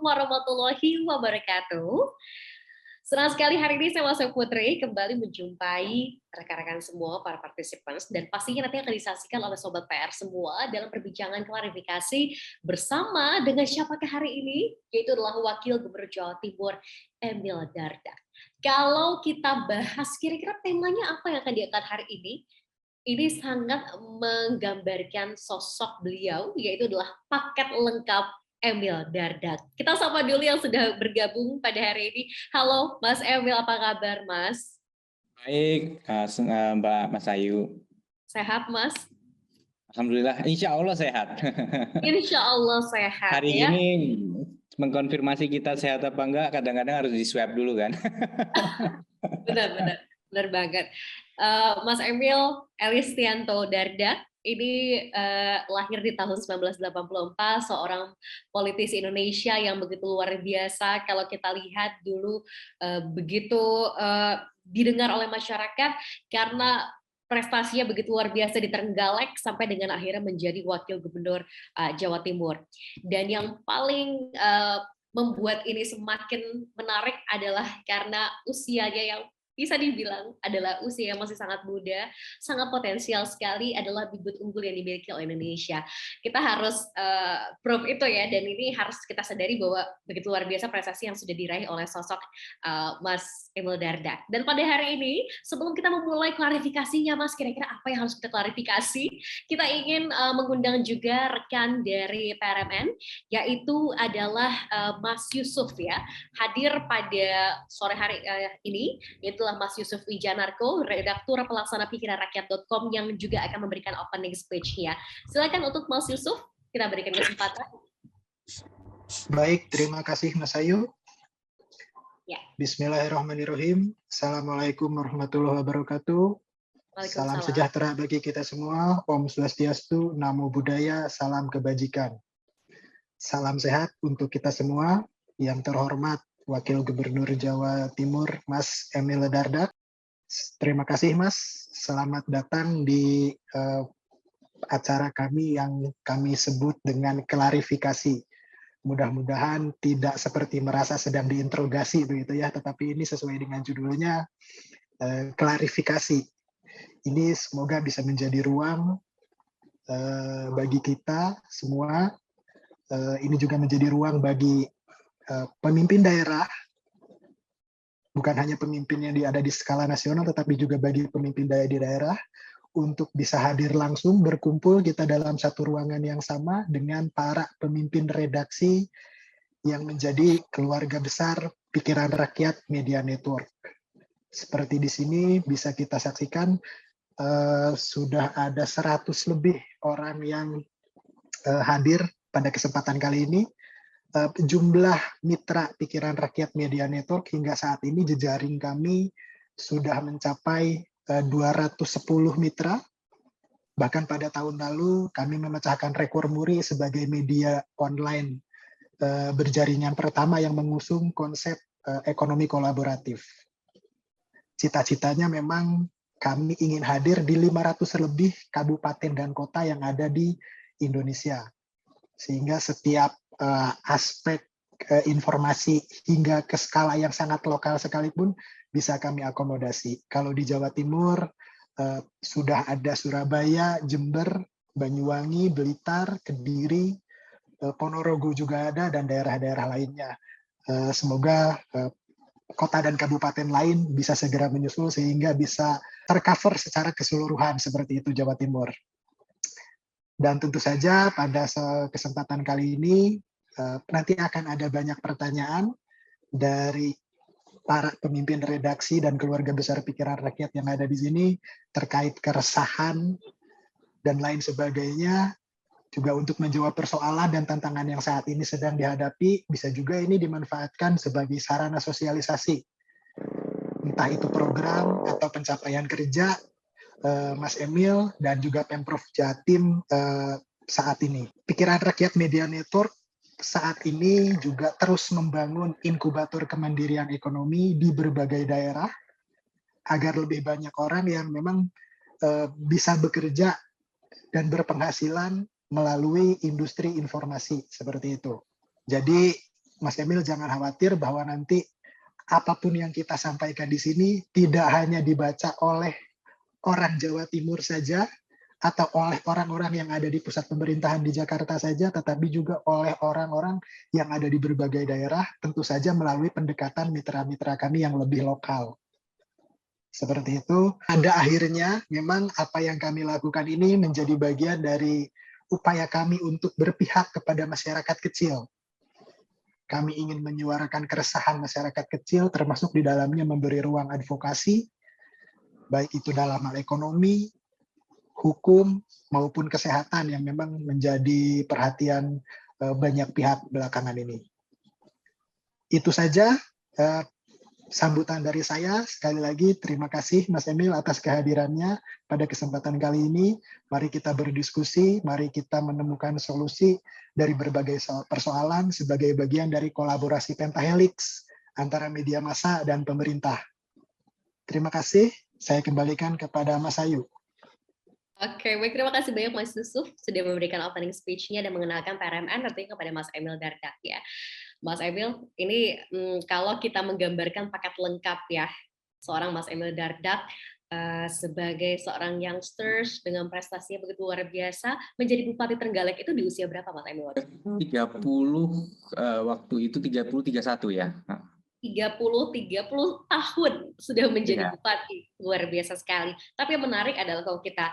warahmatullahi wabarakatuh. Senang sekali hari ini saya Wasya Putri kembali menjumpai rekan-rekan semua, para participants, dan pastinya nanti akan disaksikan oleh Sobat PR semua dalam perbincangan klarifikasi bersama dengan siapakah hari ini, yaitu adalah Wakil Gubernur Jawa Timur, Emil Dardak. Kalau kita bahas kira-kira temanya apa yang akan diangkat hari ini sangat menggambarkan sosok beliau, yaitu adalah paket lengkap Emil Dardak. Kita sapa dulu yang sudah bergabung pada hari ini. Halo Mas Emil, apa kabar Mas? Baik, Mbak Mas Ayu. Sehat Mas? Alhamdulillah, insya Allah sehat. Insya Allah sehat Hari ya. ini mengkonfirmasi kita sehat apa enggak, kadang-kadang harus di swab dulu kan. Benar banget. Mas Emil Elistianto Dardak ini lahir di tahun 1984, seorang politisi Indonesia yang begitu luar biasa. Kalau kita lihat dulu begitu didengar oleh masyarakat karena prestasinya begitu luar biasa di Trenggalek sampai dengan akhirnya menjadi wakil gubernur Jawa Timur. Dan yang paling membuat ini semakin menarik adalah karena usianya yang bisa dibilang adalah usia yang masih sangat muda, sangat potensial sekali, adalah bibit unggul yang dimiliki oleh Indonesia. Kita harus proof itu ya, dan ini harus kita sadari bahwa begitu luar biasa prestasi yang sudah diraih oleh sosok Mas Emil Dardak. Dan pada hari ini, sebelum kita memulai klarifikasinya Mas, kira-kira apa yang harus kita klarifikasi, kita ingin mengundang juga rekan dari PRMN, yaitu adalah Mas Yusuf ya, hadir pada sore hari ini, yaitu Mas Yusuf Wijanarko, redaktur pelaksana pikiranrakyat.com yang juga akan memberikan opening speech-nya. Silakan untuk Mas Yusuf, kita berikan kesempatan. Baik, terima kasih Mas Ayu. Ya. Bismillahirrahmanirrahim. Assalamualaikum warahmatullahi wabarakatuh. Salam sejahtera bagi kita semua. Om Swastiastu, Namo Buddhaya, salam kebajikan. Salam sehat untuk kita semua. Yang terhormat Wakil Gubernur Jawa Timur, Mas Emil Dardak. Terima kasih Mas. Selamat datang di acara kami yang kami sebut dengan klarifikasi. Mudah-mudahan tidak seperti merasa sedang diinterogasi begitu ya, tetapi ini sesuai dengan judulnya klarifikasi. Ini semoga bisa menjadi ruang bagi kita semua. Ini juga menjadi ruang bagi pemimpin daerah, bukan hanya pemimpin yang ada di skala nasional, tetapi juga bagi pemimpin daerah di daerah, untuk bisa hadir langsung berkumpul kita dalam satu ruangan yang sama dengan para pemimpin redaksi yang menjadi keluarga besar Pikiran Rakyat Media Network. Seperti di sini bisa kita saksikan sudah ada 100 lebih orang yang hadir pada kesempatan kali ini. Jumlah mitra Pikiran Rakyat Media Network hingga saat ini jejaring kami sudah mencapai 210 mitra. Bahkan pada tahun lalu kami memecahkan rekor muri sebagai media online berjaringan pertama yang mengusung konsep ekonomi kolaboratif. Cita-citanya memang kami ingin hadir di 500 lebih kabupaten dan kota yang ada di Indonesia. Sehingga setiap aspek informasi hingga ke skala yang sangat lokal sekalipun bisa kami akomodasi. Kalau di Jawa Timur sudah ada Surabaya, Jember, Banyuwangi, Blitar, Kediri, Ponorogo juga ada, dan daerah-daerah lainnya. Semoga kota dan kabupaten lain bisa segera menyusul sehingga bisa tercover secara keseluruhan seperti itu Jawa Timur. Dan tentu saja pada kesempatan kali ini nanti akan ada banyak pertanyaan dari para pemimpin redaksi dan keluarga besar Pikiran Rakyat yang ada di sini terkait keresahan dan lain sebagainya, juga untuk menjawab persoalan dan tantangan yang saat ini sedang dihadapi. Bisa juga ini dimanfaatkan sebagai sarana sosialisasi, entah itu program atau pencapaian kerja Mas Emil dan juga Pemprov Jatim saat ini. Pikiran Rakyat Media Network saat ini juga terus membangun inkubator kemandirian ekonomi di berbagai daerah agar lebih banyak orang yang memang bisa bekerja dan berpenghasilan melalui industri informasi seperti itu. Jadi Mas Emil jangan khawatir bahwa nanti apapun yang kita sampaikan di sini tidak hanya dibaca oleh orang Jawa Timur saja atau oleh orang-orang yang ada di pusat pemerintahan di Jakarta saja, tetapi juga oleh orang-orang yang ada di berbagai daerah, tentu saja melalui pendekatan mitra-mitra kami yang lebih lokal. Seperti itu. Pada akhirnya, memang apa yang kami lakukan ini menjadi bagian dari upaya kami untuk berpihak kepada masyarakat kecil. Kami ingin menyuarakan keresahan masyarakat kecil, termasuk di dalamnya memberi ruang advokasi, baik itu dalam hal ekonomi, hukum, maupun kesehatan yang memang menjadi perhatian banyak pihak belakangan ini. Itu saja sambutan dari saya. Sekali lagi terima kasih Mas Emil atas kehadirannya pada kesempatan kali ini. Mari kita berdiskusi, mari kita menemukan solusi dari berbagai persoalan sebagai bagian dari kolaborasi pentahelix antara media massa dan pemerintah. Terima kasih. Saya kembalikan kepada Mas Ayu. Oke, baik, terima kasih banyak Mas Yusuf sudah memberikan opening speech-nya dan mengenalkan PRMN tentunya kepada Mas Emil Dardak ya. Mas Emil, ini kalau kita menggambarkan paket lengkap ya, seorang Mas Emil Dardak sebagai seorang youngsters dengan prestasinya begitu luar biasa, menjadi Bupati Trenggalek itu di usia berapa Mas Emil? 30 waktu itu 31 ya. 30 tahun sudah menjadi Iya. bupati, luar biasa sekali. Tapi yang menarik adalah kalau kita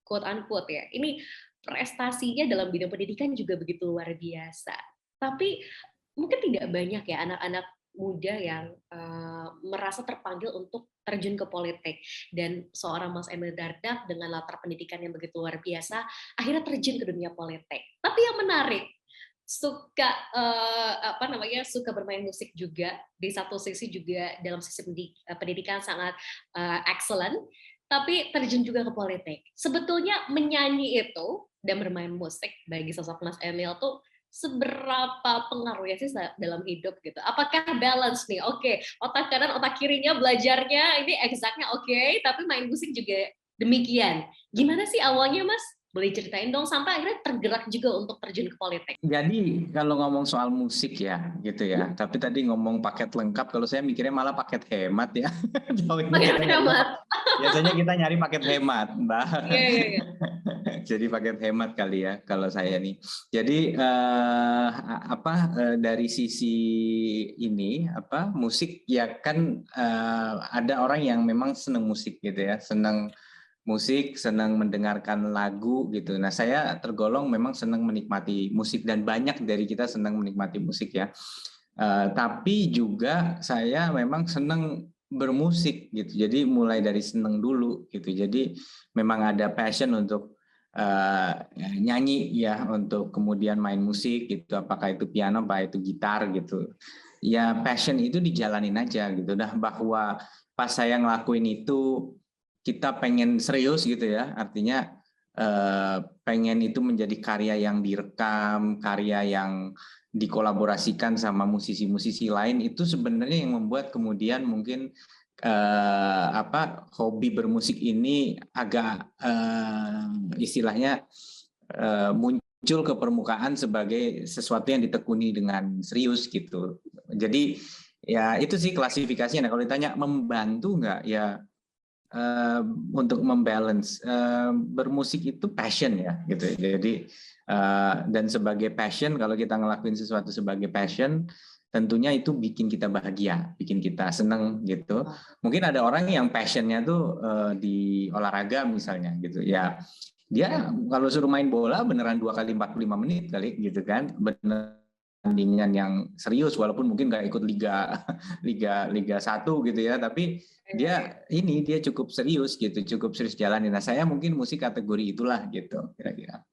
quote unquote ya, ini prestasinya dalam bidang pendidikan juga begitu luar biasa. Tapi mungkin tidak banyak ya anak-anak muda yang merasa terpanggil untuk terjun ke politik, dan seorang Mas Emil Dardak dengan latar pendidikan yang begitu luar biasa akhirnya terjun ke dunia politik. Tapi yang menarik, suka suka bermain musik juga, di satu sisi juga dalam sisi pendidikan sangat excellent, tapi terjun juga ke politik. Sebetulnya menyanyi itu dan bermain musik bagi sosok Mas Emil tuh seberapa pengaruhnya sih dalam hidup gitu? Apakah balance nih? Oke, otak kanan, otak kirinya belajarnya ini exactnya oke, tapi main musik juga demikian. Gimana sih awalnya Mas? Boleh ceritain dong, sampai akhirnya tergerak juga untuk terjun ke politik. Jadi kalau ngomong soal musik ya gitu ya, tapi tadi ngomong paket lengkap, kalau saya mikirnya malah paket hemat ya. Paket hemat. Biasanya kita nyari paket hemat, Mbak. Iya. Jadi paket hemat kali ya kalau saya nih. Jadi dari sisi ini musik ya kan ada orang yang memang senang musik gitu ya, senang musik, senang mendengarkan lagu gitu. Nah, saya tergolong memang senang menikmati musik dan banyak dari kita senang menikmati musik ya. Tapi juga saya memang senang bermusik gitu. Jadi mulai dari senang dulu gitu. Jadi memang ada passion untuk nyanyi ya, untuk kemudian main musik gitu. Apakah itu piano, apakah itu gitar gitu. Ya passion itu dijalanin aja gitu. Dah bahwa pas saya ngelakuin itu kita pengen serius gitu ya, artinya pengen itu menjadi karya yang direkam, karya yang dikolaborasikan sama musisi-musisi lain, itu sebenarnya yang membuat kemudian mungkin hobi bermusik ini agak istilahnya muncul ke permukaan sebagai sesuatu yang ditekuni dengan serius gitu. Jadi ya itu sih klasifikasinya. Nah, kalau ditanya membantu nggak ya, untuk membalance bermusik itu passion ya gitu. Jadi dan sebagai passion, kalau kita ngelakuin sesuatu sebagai passion, tentunya itu bikin kita bahagia, bikin kita seneng gitu. Mungkin ada orang yang passionnya tuh di olahraga misalnya gitu ya, dia kalau suruh main bola beneran 2 kali 45 menit kali gitu kan, bener pertandingan yang serius walaupun mungkin nggak ikut liga 1 gitu ya, tapi dia cukup serius gitu, cukup serius jalanin. Nah, saya mungkin musik kategori itulah gitu kira-kira.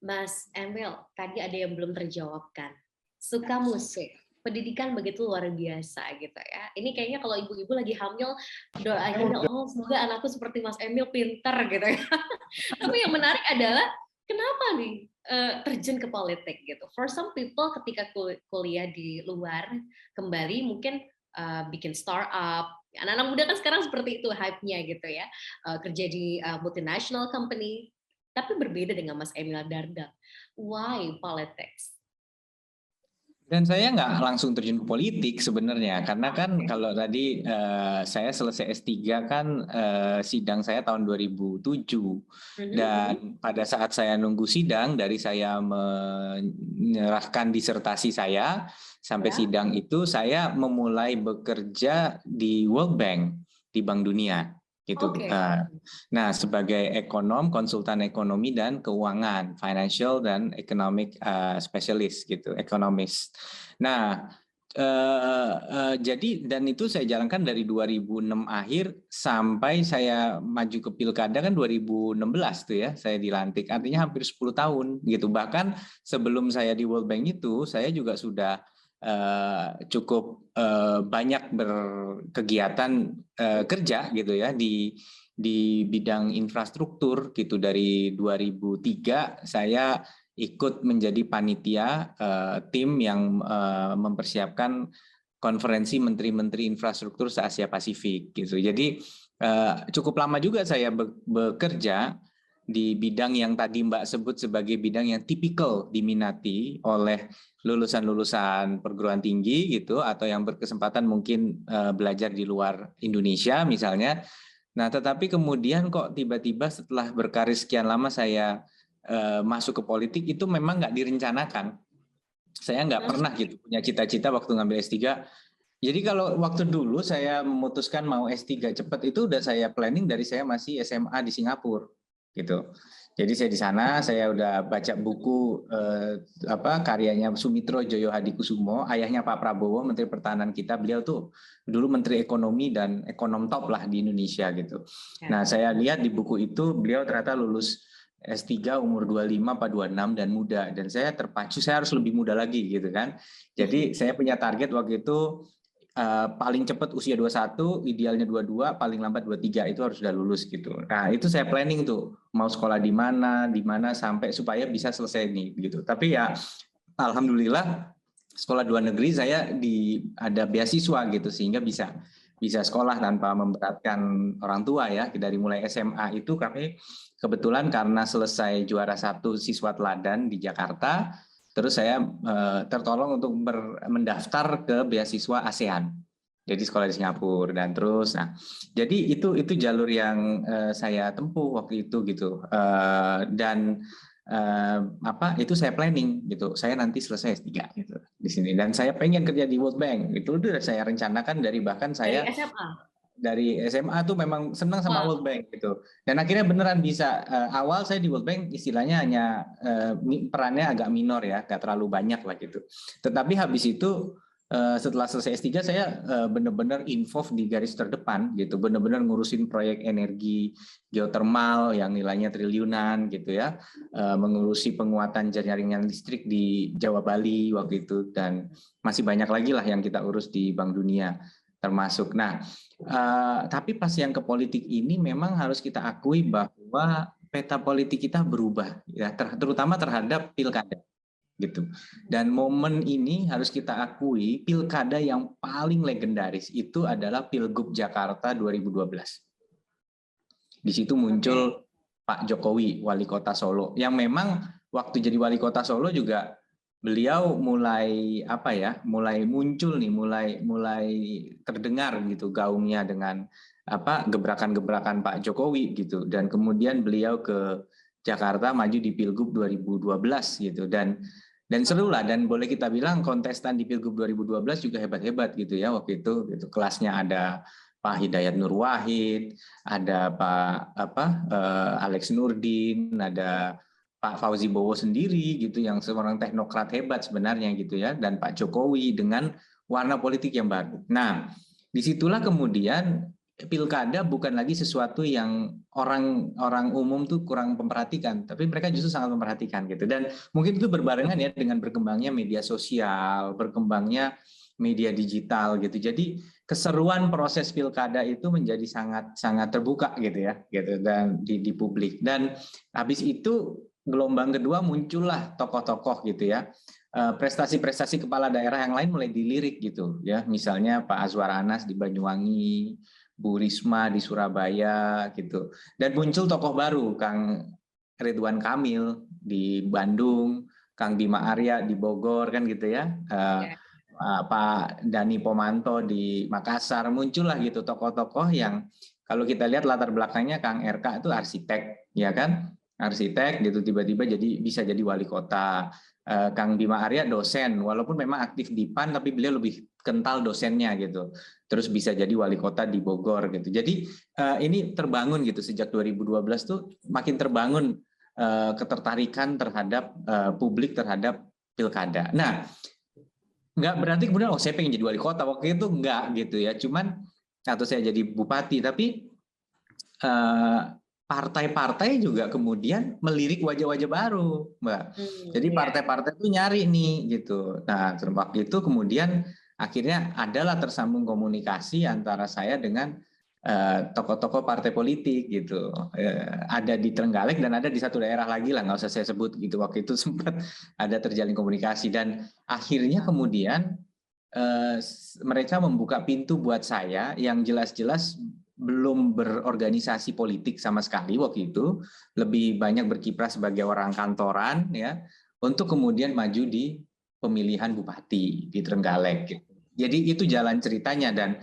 Mas Emil, tadi ada yang belum terjawabkan. Suka musik, pendidikan begitu luar biasa gitu ya. Ini kayaknya kalau ibu-ibu lagi hamil, doain semoga anakku seperti Mas Emil pinter gitu ya. Tapi yang menarik adalah kenapa nih terjun ke politik gitu? For some people ketika kuliah di luar kembali mungkin bikin startup. Anak-anak muda kan sekarang seperti itu hype-nya gitu ya. Kerja di multinational company. Tapi berbeda dengan Mas Emil Dardak. Why politics? Dan saya nggak langsung terjun ke politik sebenarnya, karena kan kalau tadi saya selesai S3 kan sidang saya tahun 2007. Dan pada saat saya nunggu sidang, dari saya menyerahkan disertasi saya sampai sidang itu, saya memulai bekerja di World Bank, di Bank Dunia. Gitu. Nah, sebagai ekonom, konsultan ekonomi dan keuangan, financial dan economic specialist gitu, ekonomis. Nah, jadi dan itu saya jalankan dari 2006 akhir sampai saya maju ke pilkada kan 2016 tuh ya, saya dilantik. Artinya hampir 10 tahun gitu. Bahkan sebelum saya di World Bank itu, saya juga sudah cukup banyak berkegiatan kerja gitu ya di bidang infrastruktur gitu. Dari 2003 saya ikut menjadi panitia tim yang mempersiapkan konferensi menteri-menteri infrastruktur se-Asia Pasifik gitu. Jadi cukup lama juga saya bekerja di bidang yang tadi Mbak sebut sebagai bidang yang tipikal diminati oleh lulusan-lulusan perguruan tinggi gitu, atau yang berkesempatan mungkin belajar di luar Indonesia misalnya. Nah, tetapi kemudian kok tiba-tiba setelah berkarir sekian lama saya masuk ke politik, itu memang nggak direncanakan. Saya nggak pernah gitu punya cita-cita waktu ngambil S3. Jadi kalau waktu dulu saya memutuskan mau S3 cepat, itu udah saya planning dari saya masih SMA di Singapura gitu. Jadi saya di sana, saya udah baca buku karyanya Sumitro Joyo Hadikusumo, ayahnya Pak Prabowo, Menteri Pertahanan kita. Beliau tuh dulu Menteri Ekonomi dan ekonom top lah di Indonesia gitu. Nah, saya lihat di buku itu beliau ternyata lulus S3 umur 25 apa 26 dan muda, dan saya terpacu saya harus lebih muda lagi gitu kan. Jadi saya punya target waktu itu paling cepat usia 21, idealnya 22, paling lambat 23 itu harus sudah lulus gitu. Nah, itu saya planning tuh mau sekolah di mana sampai supaya bisa selesai nih gitu. Tapi ya alhamdulillah sekolah luar negeri saya ada beasiswa gitu sehingga bisa sekolah tanpa memberatkan orang tua ya. Dari mulai SMA itu kami kebetulan karena selesai juara 1 siswa teladan di Jakarta, terus saya tertolong untuk mendaftar ke beasiswa ASEAN. Jadi sekolah di Singapura dan terus. Nah, jadi itu jalur yang saya tempuh waktu itu gitu. Dan itu saya planning gitu. Saya nanti selesai S3 gitu di sini, dan saya pengen kerja di World Bank. Itu udah saya rencanakan dari bahkan saya dari SMA tuh memang senang sama World Bank gitu. Dan akhirnya beneran bisa. Awal saya di World Bank istilahnya hanya perannya agak minor ya, nggak terlalu banyak lah gitu. Tetapi habis itu setelah selesai S3 saya benar-benar involved di garis terdepan gitu, benar-benar ngurusin proyek energi geotermal yang nilainya triliunan gitu ya, mengurusi penguatan jaringan listrik di Jawa Bali waktu itu, dan masih banyak lagi lah yang kita urus di Bank Dunia termasuk. Nah, tapi pas yang ke politik ini memang harus kita akui bahwa peta politik kita berubah ya, terutama terhadap pilkada gitu. Dan momen ini harus kita akui, pilkada yang paling legendaris itu adalah Pilgub Jakarta 2012. Di situ muncul Pak Jokowi, wali kota Solo, yang memang waktu jadi wali kota Solo juga beliau mulai muncul nih, mulai terdengar gitu gaungnya dengan gebrakan-gebrakan Pak Jokowi gitu. Dan kemudian beliau ke Jakarta maju di Pilgub 2012 gitu, dan seru lah. Dan boleh kita bilang kontestan di Pilgub 2012 juga hebat-hebat gitu ya waktu itu gitu. Kelasnya ada Pak Hidayat Nur Wahid, ada Pak Alex Nurdin, ada Pak Fauzi Bowo sendiri gitu, yang seorang teknokrat hebat sebenarnya gitu ya, dan Pak Jokowi dengan warna politik yang baru. Nah, disitulah kemudian pilkada bukan lagi sesuatu yang orang umum tuh kurang memperhatikan, tapi mereka justru sangat memperhatikan gitu. Dan mungkin itu berbarengan ya dengan berkembangnya media sosial, berkembangnya media digital gitu. Jadi keseruan proses pilkada itu menjadi sangat terbuka gitu ya, gitu, dan di publik. Dan habis itu gelombang kedua muncullah tokoh-tokoh gitu ya. Prestasi-prestasi kepala daerah yang lain mulai dilirik gitu ya. Misalnya Pak Azwar Anas di Banyuwangi, Bu Risma di Surabaya gitu. Dan muncul tokoh baru, Kang Ridwan Kamil di Bandung, Kang Bima Arya di Bogor kan gitu ya. Pak Dani Pomanto di Makassar, muncullah gitu tokoh-tokoh yang kalau kita lihat latar belakangnya Kang RK itu arsitek, ya kan? Arsitek gitu tiba-tiba bisa jadi wali kota. Kang Bima Arya dosen, walaupun memang aktif di PAN tapi beliau lebih kental dosennya gitu. Terus bisa jadi wali kota di Bogor gitu. Jadi ini terbangun gitu sejak 2012 tuh makin terbangun ketertarikan terhadap publik terhadap pilkada. Nah, nggak berarti kemudian saya pengen jadi wali kota waktu itu nggak gitu ya, cuman atau saya jadi bupati, tapi partai-partai juga kemudian melirik wajah-wajah baru, Mbak. Jadi partai-partai itu nyari nih gitu. Nah, waktu itu kemudian akhirnya adalah tersambung komunikasi antara saya dengan tokoh-tokoh partai politik gitu. Ada di Trenggalek dan ada di satu daerah lagi lah, nggak usah saya sebut gitu. Waktu itu sempat ada terjalin komunikasi dan akhirnya kemudian mereka membuka pintu buat saya yang jelas-jelas belum berorganisasi politik sama sekali waktu itu, lebih banyak berkiprah sebagai orang kantoran ya, untuk kemudian maju di pemilihan bupati di Trenggalek gitu. Jadi itu jalan ceritanya dan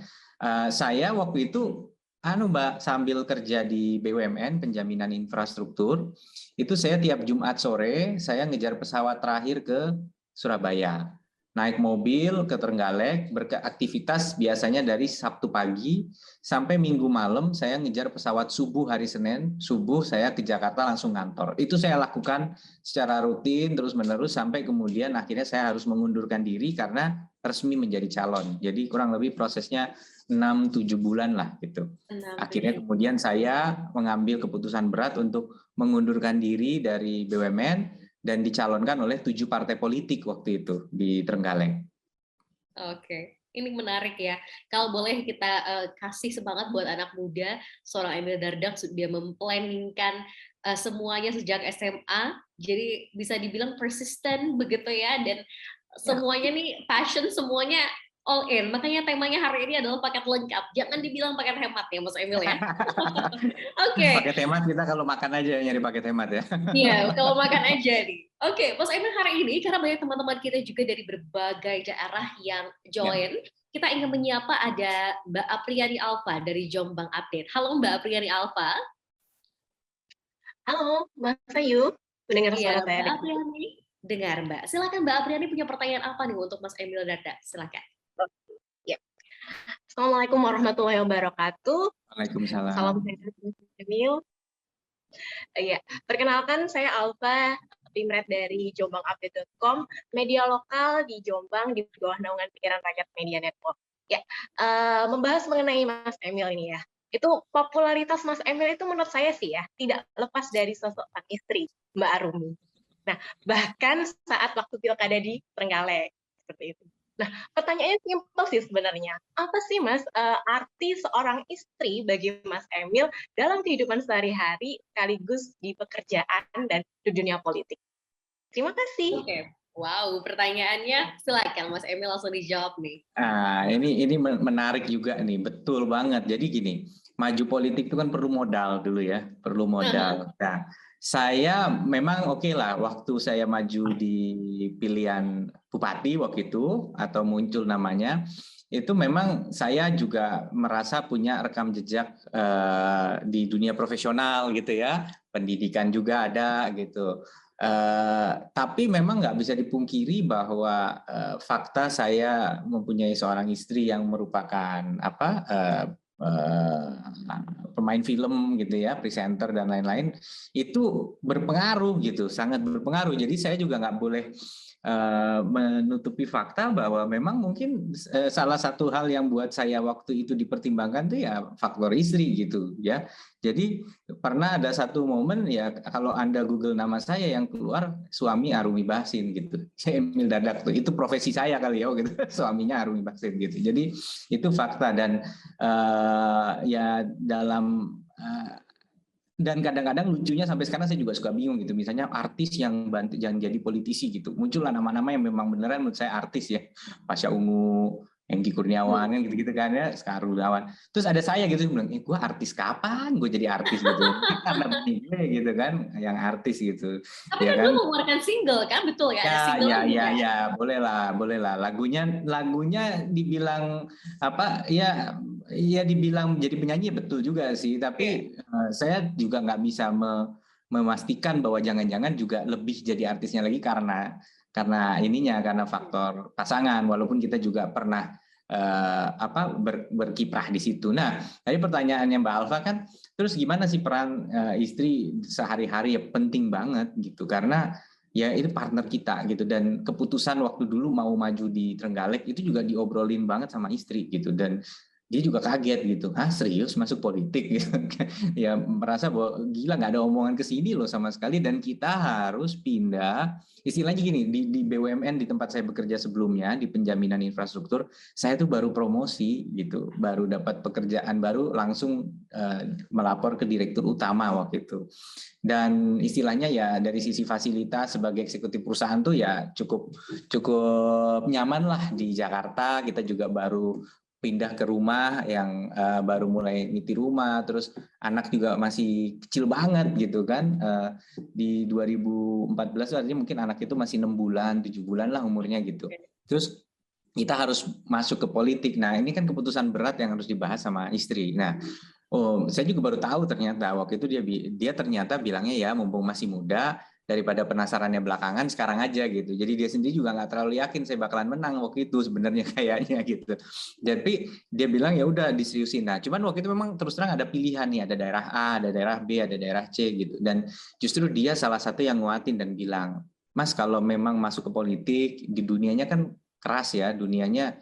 saya waktu itu Mbak, sambil kerja di BUMN penjaminan infrastruktur, itu saya tiap Jumat sore saya ngejar pesawat terakhir ke Surabaya. Naik mobil ke Trenggalek, beraktivitas biasanya dari Sabtu pagi sampai Minggu malam saya ngejar pesawat subuh hari Senin, subuh saya ke Jakarta langsung kantor. Itu saya lakukan secara rutin terus-menerus sampai kemudian akhirnya saya harus mengundurkan diri karena resmi menjadi calon. Jadi kurang lebih prosesnya 6-7 bulan lah gitu. Akhirnya kemudian saya mengambil keputusan berat untuk mengundurkan diri dari BUMN dan dicalonkan oleh 7 partai politik waktu itu di Trenggalek. Oke, ini menarik ya. Kalau boleh kita kasih semangat buat anak muda, seorang Emil Dardak dia memplanningkan semuanya sejak SMA, jadi bisa dibilang persisten begitu ya, dan semuanya nih passion, semuanya all in. Makanya temanya hari ini adalah paket lengkap. Jangan dibilang paket hemat ya, Mas Emil ya. Oke. Paket hemat kita kalau makan aja nyari paket hemat ya. Iya, kalau makan aja nih. Oke, Mas Emil hari ini karena banyak teman-teman kita juga dari berbagai daerah yang join, kita ingin menyapa ada Mbak Apriani Alfa dari Jombang Update. Halo Mbak Apriani Alfa. Halo, Mas Ayu. Mendengar suara saya? Mbak Apriani. Dengar, Mbak. Silakan Mbak Apriani punya pertanyaan apa nih untuk Mas Emil Dardak? Silakan. Ya. Assalamualaikum warahmatullahi wabarakatuh. Waalaikumsalam. Salam sehat Mas Emil. Ya, perkenalkan saya Alfa, Pimret dari jombangupdate.com, media lokal di Jombang di bawah naungan Pikiran Rakyat Media Network. Ya, membahas mengenai Mas Emil ini ya. Itu popularitas Mas Emil itu menurut saya sih ya tidak lepas dari sosok sang istri Mbak Arumi. Nah, bahkan saat waktu pilkada di Trenggalek seperti itu. Nah, pertanyaannya simpel sih sebenarnya. Apa sih Mas arti seorang istri bagi Mas Emil dalam kehidupan sehari-hari sekaligus di pekerjaan dan di dunia politik? Terima kasih. Oke. Wow, pertanyaannya silakan Mas Emil langsung dijawab nih. Ini menarik juga nih, betul banget. Jadi gini, maju politik itu kan perlu modal dulu ya, perlu modal. Nah, saya memang oke lah waktu saya maju di pilihan bupati waktu itu atau muncul namanya, itu memang saya juga merasa punya rekam jejak di dunia profesional gitu ya, pendidikan juga ada gitu. Tapi memang nggak bisa dipungkiri bahwa fakta saya mempunyai seorang istri yang merupakan pemain film gitu ya, presenter dan lain-lain, itu berpengaruh gitu, sangat berpengaruh. Jadi saya juga nggak boleh menutupi fakta bahwa memang mungkin salah satu hal yang buat saya waktu itu dipertimbangkan tuh ya faktor istri gitu ya. Jadi pernah ada satu momen ya, kalau Anda Google nama saya yang keluar suami Arumi Bahsin gitu. Saya Emil Dardak tuh, itu profesi saya kali ya gitu. Suaminya Arumi Bahsin gitu. Jadi itu fakta dan ya dalam dan kadang-kadang lucunya sampai sekarang saya juga suka bingung gitu. Misalnya artis yang bantu yang jadi politisi gitu. Muncullah nama-nama yang memang beneran menurut saya artis ya. Pasha Ungu, Hengki Kurniawan kan gitu-gitu kan ya, Sekar Gunawan. Terus ada saya gitu bilang, gue artis kapan? Gue jadi artis gitu. Karena gue gitu kan, yang artis gitu. Tapi Ya kan kan? dulu mengeluarkan single kan, betul ya? Ada Ya, single ya, juga. ya, boleh lah. Lagunya dibilang apa? Ya, ya dibilang jadi penyanyi betul juga sih. Tapi saya juga nggak bisa memastikan bahwa jangan-jangan juga lebih jadi artisnya lagi karena faktor pasangan. Walaupun kita juga pernah berkiprah di situ. Nah, tadi pertanyaannya Mbak Alfa kan, terus gimana sih peran istri sehari-hari? Ya penting banget gitu karena ya itu partner kita gitu, dan keputusan waktu dulu mau maju di Trenggalek itu juga diobrolin banget sama istri gitu, dan dia juga kaget gitu, serius masuk politik gitu. Ya merasa bahwa gila, nggak ada omongan ke sini loh sama sekali, dan kita harus pindah. Istilahnya gini, di BUMN di tempat saya bekerja sebelumnya di penjaminan infrastruktur, saya tuh baru promosi gitu, baru dapat pekerjaan baru, langsung melapor ke direktur utama waktu itu. Dan istilahnya ya dari sisi fasilitas sebagai eksekutif perusahaan tuh ya cukup nyaman lah di Jakarta. Kita juga baru pindah ke rumah yang baru mulai nyetir rumah, terus anak juga masih kecil banget gitu kan. Di 2014 artinya mungkin anak itu masih 6 bulan, 7 bulan lah umurnya gitu. Terus kita harus masuk ke politik. Nah, ini kan keputusan berat yang harus dibahas sama istri. Nah, saya juga baru tahu ternyata waktu itu dia ternyata bilangnya ya mumpung masih muda, daripada penasarannya belakangan sekarang aja gitu. Jadi dia sendiri juga nggak terlalu yakin saya bakalan menang waktu itu sebenarnya kayaknya gitu. Jadi dia bilang ya udah diseriusin. Nah, cuman waktu itu memang terus terang ada pilihan nih, ada daerah A, ada daerah B, ada daerah C gitu. Dan justru dia salah satu yang nguatin dan bilang, Mas kalau memang masuk ke politik di dunianya kan keras ya, dunianya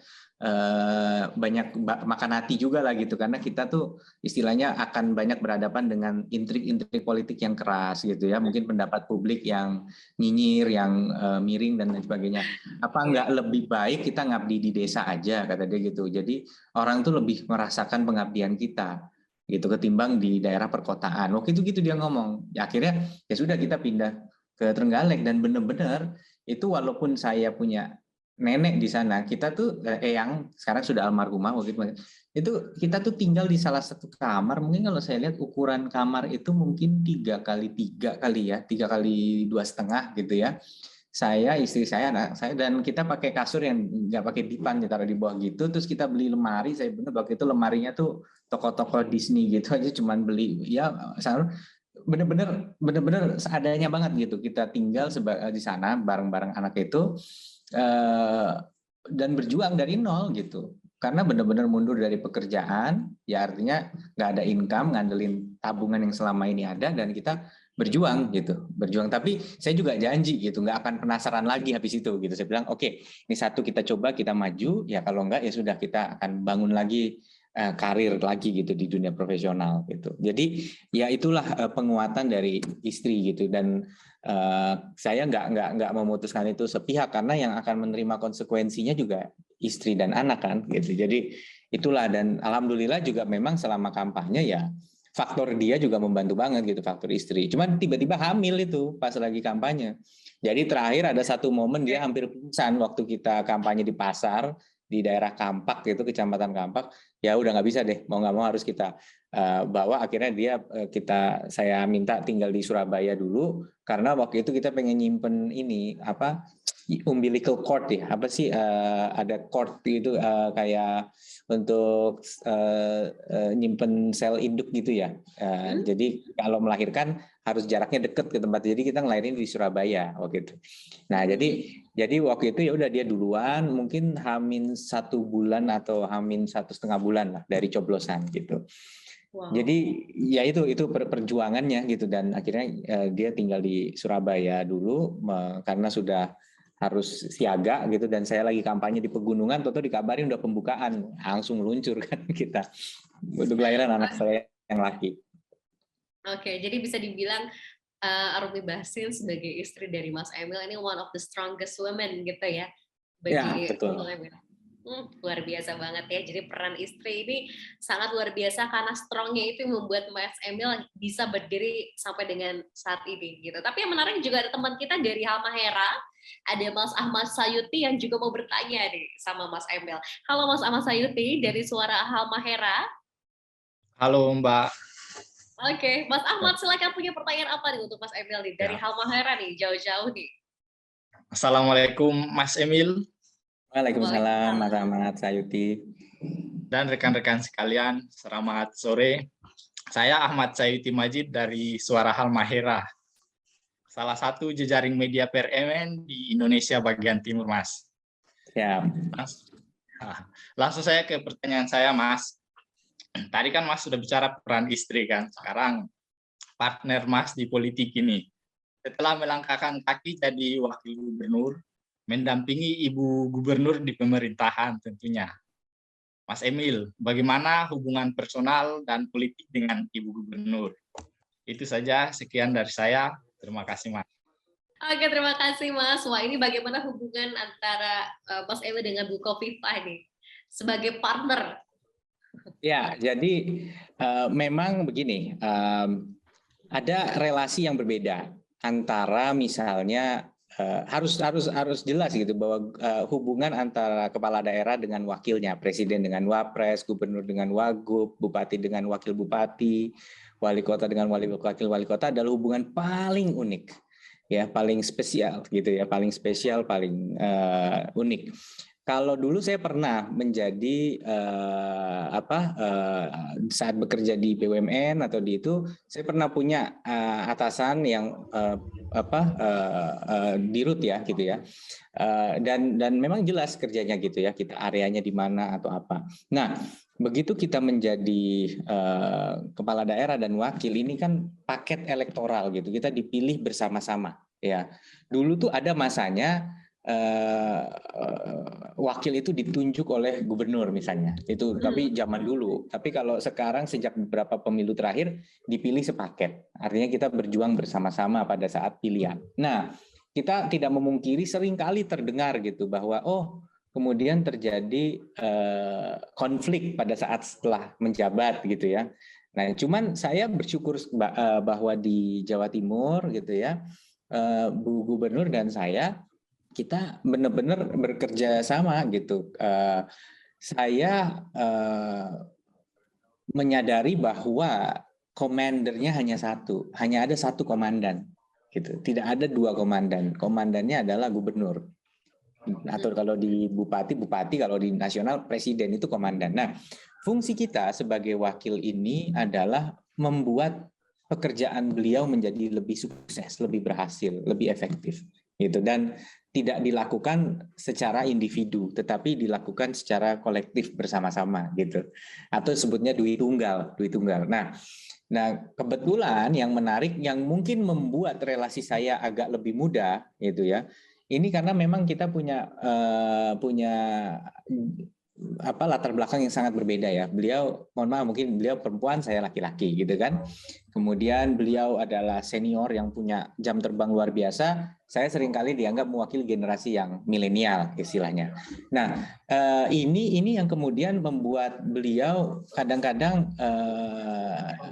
banyak makan hati juga lah gitu, karena kita tuh istilahnya akan banyak berhadapan dengan intrik-intrik politik yang keras gitu ya, mungkin pendapat publik yang nyinyir, yang miring dan lain sebagainya. Apa nggak lebih baik kita ngabdi di desa aja, kata dia gitu. Jadi orang tuh lebih merasakan pengabdian kita gitu ketimbang di daerah perkotaan. Waktu itu gitu dia ngomong. Ya akhirnya ya sudah kita pindah ke Trenggalek, dan benar-benar itu walaupun saya punya nenek di sana, kita tuh yang sekarang sudah almarhumah waktu itu kita tuh tinggal di salah satu kamar. Mungkin kalau saya lihat ukuran kamar itu mungkin 3x3 kali ya, 3x2,5 gitu ya. Saya, istri saya, anak saya, dan kita pakai kasur yang nggak pakai dipan, ditaruh di bawah gitu. Terus kita beli lemari. Saya bener waktu itu lemarinya tuh toko-toko Disney gitu aja, cuman beli ya bener-bener seadanya banget gitu. Kita tinggal di sana bareng-bareng anak itu. Dan berjuang dari nol gitu, karena benar-benar mundur dari pekerjaan, ya artinya nggak ada income, ngandelin tabungan yang selama ini ada, dan kita berjuang. Tapi saya juga janji gitu, nggak akan penasaran lagi habis itu gitu. Saya bilang oke, ini satu kita coba, kita maju, ya kalau nggak ya sudah kita akan bangun lagi karir lagi gitu di dunia profesional gitu. Jadi ya itulah penguatan dari istri gitu, dan saya nggak memutuskan itu sepihak, karena yang akan menerima konsekuensinya juga istri dan anak kan gitu. Jadi itulah, dan alhamdulillah juga memang selama kampanye ya faktor dia juga membantu banget gitu, faktor istri. Cuman tiba-tiba hamil itu pas lagi kampanye. Jadi terakhir ada satu momen dia hampir pingsan waktu kita kampanye di pasar di daerah Kampak gitu, Kecamatan Kampak. Ya udah nggak bisa deh, mau nggak mau harus kita bawa. Akhirnya saya minta tinggal di Surabaya dulu, karena waktu itu kita pengen nyimpen ini umbilical cord ya, ada cord itu kayak untuk nyimpen sel induk gitu ya. Jadi kalau melahirkan harus jaraknya deket ke tempat, jadi kita ngelahirin di Surabaya waktu itu. Nah jadi waktu itu ya udah dia duluan, mungkin H-1 bulan atau H-1,5 bulan lah dari coblosan gitu. Wow. Jadi ya itu perjuangannya gitu, dan akhirnya dia tinggal di Surabaya dulu karena sudah harus siaga gitu, dan saya lagi kampanye di pegunungan, toto dikabarin udah pembukaan, langsung meluncur kan kita untuk lahiran anak saya yang laki. Oke, jadi bisa dibilang Arumi Basin sebagai istri dari Mas Emil ini one of the strongest women gitu ya bagi ya, betul. Emil. Luar biasa banget ya. Jadi peran istri ini sangat luar biasa karena strongnya itu yang membuat Mas Emil bisa berdiri sampai dengan saat ini gitu. Tapi yang menarik juga ada teman kita dari Halmahera, ada Mas Ahmad Sayuti yang juga mau bertanya nih sama Mas Emil. Halo Mas Ahmad Sayuti dari Suara Halmahera. Halo Mbak. Oke, Mas Ahmad silakan, punya pertanyaan apa nih untuk Mas Emil nih dari Halmahera nih, jauh-jauh nih. Assalamualaikum Mas Emil. Waalaikumsalam Mas Ahmad Sayuti. Dan rekan-rekan sekalian, selamat sore. Saya Ahmad Sayuti Majid dari Suara Halmahera, salah satu jejaring media PRMN di Indonesia bagian timur, Mas. Ya. Langsung saya ke pertanyaan saya, Mas. Tadi kan Mas sudah bicara peran istri kan, sekarang partner Mas di politik ini. Setelah melangkahkan kaki jadi wakil gubernur, mendampingi Ibu Gubernur di pemerintahan tentunya. Mas Emil, bagaimana hubungan personal dan politik dengan Ibu Gubernur? Itu saja, sekian dari saya. Terima kasih, Mas. Oke, terima kasih Mas. Wah, ini bagaimana hubungan antara Mas Emil dengan Bu Khofifah nih sebagai partner? Ya, jadi memang begini, ada relasi yang berbeda antara misalnya harus jelas gitu bahwa hubungan antara kepala daerah dengan wakilnya, presiden dengan wapres, gubernur dengan wagub, bupati dengan wakil bupati, wali kota dengan wakil wali kota adalah hubungan paling unik, ya, paling spesial gitu ya, paling spesial, paling unik. Kalau dulu saya pernah menjadi saat bekerja di BUMN atau di itu, saya pernah punya atasan yang dirut ya gitu ya, dan memang jelas kerjanya gitu ya, kita areanya di mana atau apa. Nah, begitu kita menjadi kepala daerah dan wakil, ini kan paket elektoral gitu, kita dipilih bersama-sama ya. Dulu tuh ada masanya wakil itu ditunjuk oleh gubernur misalnya, itu tapi zaman dulu. Tapi kalau sekarang sejak beberapa pemilu terakhir dipilih sepaket, artinya kita berjuang bersama-sama pada saat pilihan. Nah, kita tidak memungkiri seringkali terdengar gitu bahwa kemudian terjadi konflik pada saat setelah menjabat gitu ya. Nah, cuman saya bersyukur bahwa di Jawa Timur gitu ya, Bu Gubernur dan saya, kita benar-benar bekerja sama gitu. Saya menyadari bahwa komandernya hanya satu, hanya ada satu komandan, gitu. Tidak ada dua komandan. Komandannya adalah gubernur. Atau kalau di bupati, kalau di nasional presiden itu komandan. Nah, fungsi kita sebagai wakil ini adalah membuat pekerjaan beliau menjadi lebih sukses, lebih berhasil, lebih efektif, gitu. Dan tidak dilakukan secara individu, tetapi dilakukan secara kolektif bersama-sama gitu. Atau sebutnya duit tunggal. Nah, kebetulan yang menarik yang mungkin membuat relasi saya agak lebih mudah gitu ya. Ini karena memang kita punya latar belakang yang sangat berbeda ya. Beliau, mohon maaf, mungkin beliau perempuan, saya laki-laki gitu kan. Kemudian beliau adalah senior yang punya jam terbang luar biasa. Saya seringkali dianggap mewakili generasi yang milenial istilahnya. Nah, ini yang kemudian membuat beliau kadang-kadang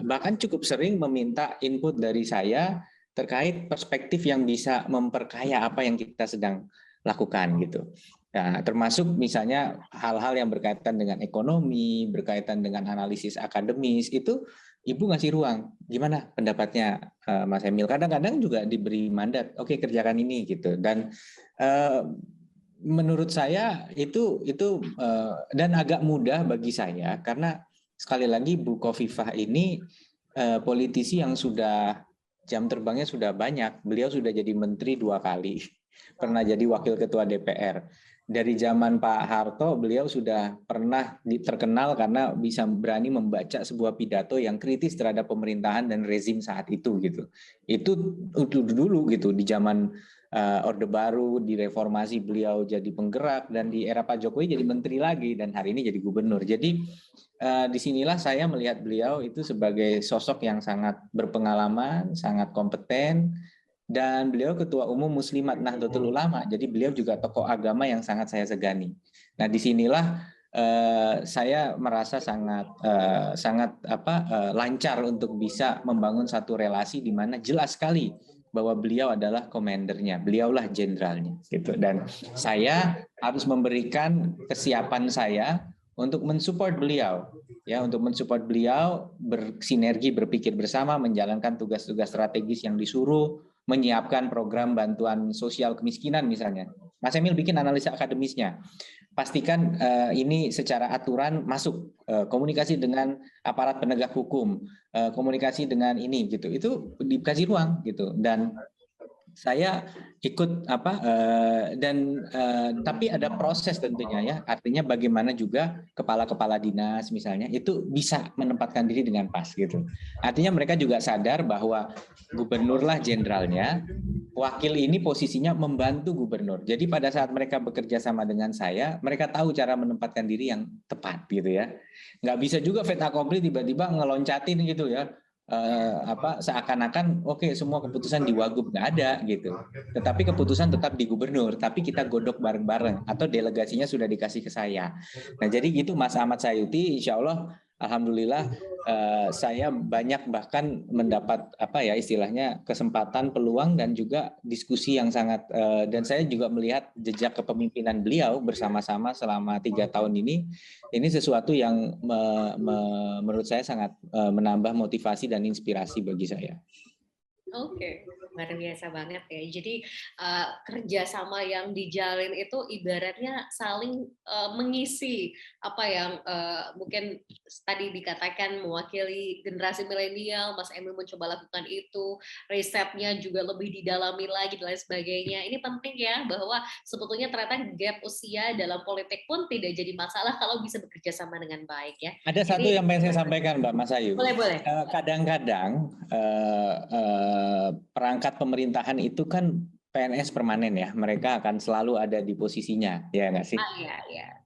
bahkan cukup sering meminta input dari saya terkait perspektif yang bisa memperkaya apa yang kita sedang lakukan gitu. Nah, termasuk misalnya hal-hal yang berkaitan dengan ekonomi, berkaitan dengan analisis akademis, itu Ibu ngasih ruang. Gimana pendapatnya Mas Emil? Kadang-kadang juga diberi mandat, oke, kerjakan ini gitu. Dan menurut saya itu dan agak mudah bagi saya karena sekali lagi Bu Khofifah ini politisi yang sudah jam terbangnya sudah banyak. Beliau sudah jadi menteri 2 kali, pernah jadi wakil ketua DPR. Dari zaman Pak Harto, beliau sudah pernah terkenal karena bisa berani membaca sebuah pidato yang kritis terhadap pemerintahan dan rezim saat itu gitu. Itu dulu gitu, di zaman Orde Baru, di reformasi beliau jadi penggerak, dan di era Pak Jokowi jadi menteri lagi, dan hari ini jadi gubernur. Jadi disinilah saya melihat beliau itu sebagai sosok yang sangat berpengalaman, sangat kompeten, dan beliau ketua umum Muslimat Nahdlatul Ulama. Jadi beliau juga tokoh agama yang sangat saya segani. Nah, disinilah saya merasa sangat lancar untuk bisa membangun satu relasi di mana jelas sekali bahwa beliau adalah komandernya, beliaulah jenderalnya, gitu. Dan saya harus memberikan kesiapan saya untuk mensupport beliau, ya, untuk mensupport beliau bersinergi, berpikir bersama, menjalankan tugas-tugas strategis yang disuruh, menyiapkan program bantuan sosial kemiskinan misalnya. Mas Emil bikin analisa akademisnya. Pastikan ini secara aturan masuk, komunikasi dengan aparat penegak hukum, komunikasi dengan ini gitu. Itu dikasih ruang gitu. Dan saya ikut tapi ada proses tentunya ya, artinya bagaimana juga kepala-kepala dinas misalnya itu bisa menempatkan diri dengan pas gitu. Artinya mereka juga sadar bahwa gubernurlah jenderalnya, wakil ini posisinya membantu gubernur. Jadi pada saat mereka bekerja sama dengan saya, mereka tahu cara menempatkan diri yang tepat gitu ya. Nggak bisa juga fait accompli tiba-tiba ngeloncatin gitu ya. Seakan-akan oke, semua keputusan di Wagub, nggak ada gitu. Tetapi keputusan tetap di gubernur, tapi kita godok bareng-bareng atau delegasinya sudah dikasih ke saya. Nah, jadi gitu Mas Ahmad Sayuti, insya Allah alhamdulillah saya banyak bahkan mendapat istilahnya kesempatan, peluang dan juga diskusi yang sangat dan saya juga melihat jejak kepemimpinan beliau bersama-sama selama 3 tahun ini sesuatu yang menurut saya sangat menambah motivasi dan inspirasi bagi saya. Oke, luar biasa banget ya. Jadi kerjasama yang dijalin itu ibaratnya saling mengisi apa yang mungkin tadi dikatakan mewakili generasi milenial. Mas Emil mencoba lakukan itu, risetnya juga lebih didalami lagi dan lain sebagainya. Ini penting ya bahwa sebetulnya ternyata gap usia dalam politik pun tidak jadi masalah kalau bisa bekerja sama dengan baik ya. Ada satu yang pengen saya sampaikan Mbak Mas Ayu. Boleh. Kadang-kadang perangkat pemerintahan itu kan PNS permanen ya, mereka akan selalu ada di posisinya, ya nggak sih?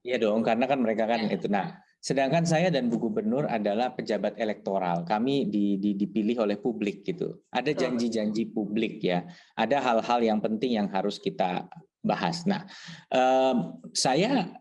Iya dong, karena kan mereka kan itu. Nah, sedangkan saya dan Bu Gubernur adalah pejabat elektoral, kami dipilih oleh publik gitu. Ada janji-janji publik ya, ada hal-hal yang penting yang harus kita bahas. Nah, saya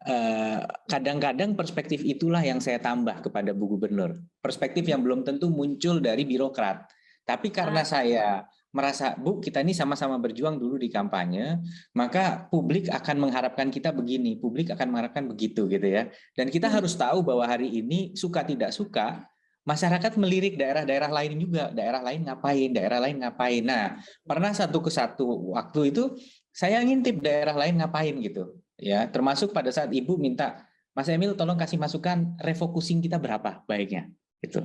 kadang-kadang perspektif itulah yang saya tambah kepada Bu Gubernur. Perspektif yang belum tentu muncul dari birokrat. Tapi karena saya merasa, Bu, kita ini sama-sama berjuang dulu di kampanye, maka publik akan mengharapkan kita begini, publik akan mengharapkan begitu gitu ya. Dan kita harus tahu bahwa hari ini suka tidak suka, masyarakat melirik daerah-daerah lain juga, daerah lain ngapain. Nah, pernah satu waktu itu saya ngintip daerah lain ngapain gitu, ya. Termasuk pada saat Ibu minta, Mas Emil tolong kasih masukan refocusing kita berapa baiknya, gitu.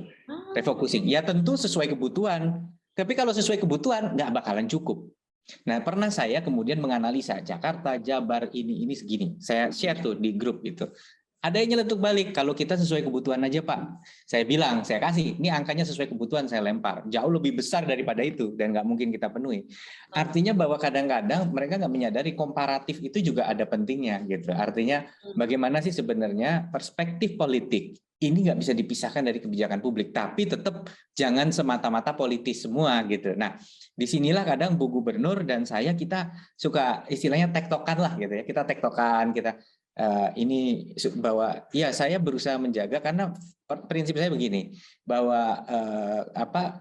Refocusing, ya tentu sesuai kebutuhan. Tapi kalau sesuai kebutuhan nggak bakalan cukup. Nah, pernah saya kemudian menganalisa Jakarta, Jabar ini segini. Saya share tuh di grup itu. Ada yang nyeletuk balik, kalau kita sesuai kebutuhan aja Pak. Saya bilang, saya kasih, ini angkanya sesuai kebutuhan, saya lempar. Jauh lebih besar daripada itu, dan nggak mungkin kita penuhi. Artinya bahwa kadang-kadang mereka nggak menyadari komparatif itu juga ada pentingnya. Gitu. Artinya bagaimana sih sebenarnya perspektif politik ini nggak bisa dipisahkan dari kebijakan publik, tapi tetap jangan semata-mata politis semua gitu. Nah, disinilah kadang Bu Gubernur dan saya kita suka istilahnya tektokan lah gitu ya. Kita tektokan, ini bahwa ya saya berusaha menjaga karena prinsip saya begini bahwa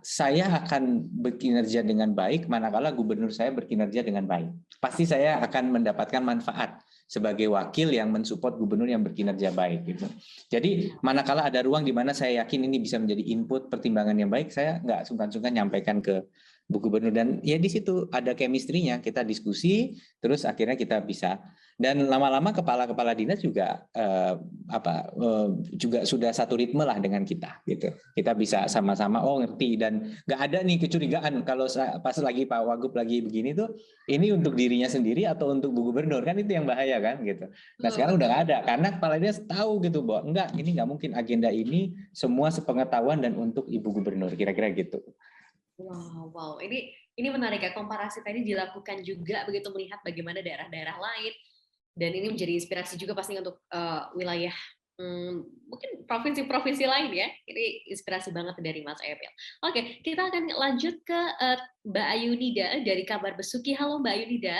saya akan berkinerja dengan baik manakala gubernur saya berkinerja dengan baik. Pasti saya akan mendapatkan manfaat sebagai wakil yang mensupport gubernur yang berkinerja baik gitu. Jadi manakala ada ruang di mana saya yakin ini bisa menjadi input pertimbangan yang baik, saya nggak sungkan-sungkan nyampaikan ke Bu Gubernur dan ya di situ ada chemistry-nya, kita diskusi terus akhirnya kita bisa dan lama-lama kepala-kepala dinas juga juga sudah satu ritme lah dengan kita gitu. Kita bisa sama-sama ngerti dan nggak ada nih kecurigaan kalau pas lagi Pak Wagub lagi begini tuh ini untuk dirinya sendiri atau untuk Bu Gubernur, kan itu yang bahaya kan gitu. Nah sekarang udah nggak ada karena kepala dinas tahu gitu bahwa enggak, ini nggak mungkin, agenda ini semua sepengetahuan dan untuk Ibu Gubernur, kira-kira gitu. Wow, ini menarik ya, komparasi tadi dilakukan juga begitu melihat bagaimana daerah-daerah lain dan ini menjadi inspirasi juga pasti untuk wilayah Mungkin provinsi-provinsi lain ya. Ini inspirasi banget dari Mas Emil. Oke, kita akan lanjut ke Mbak Ayunida dari Kabar Besuki. Halo Mbak Ayunida.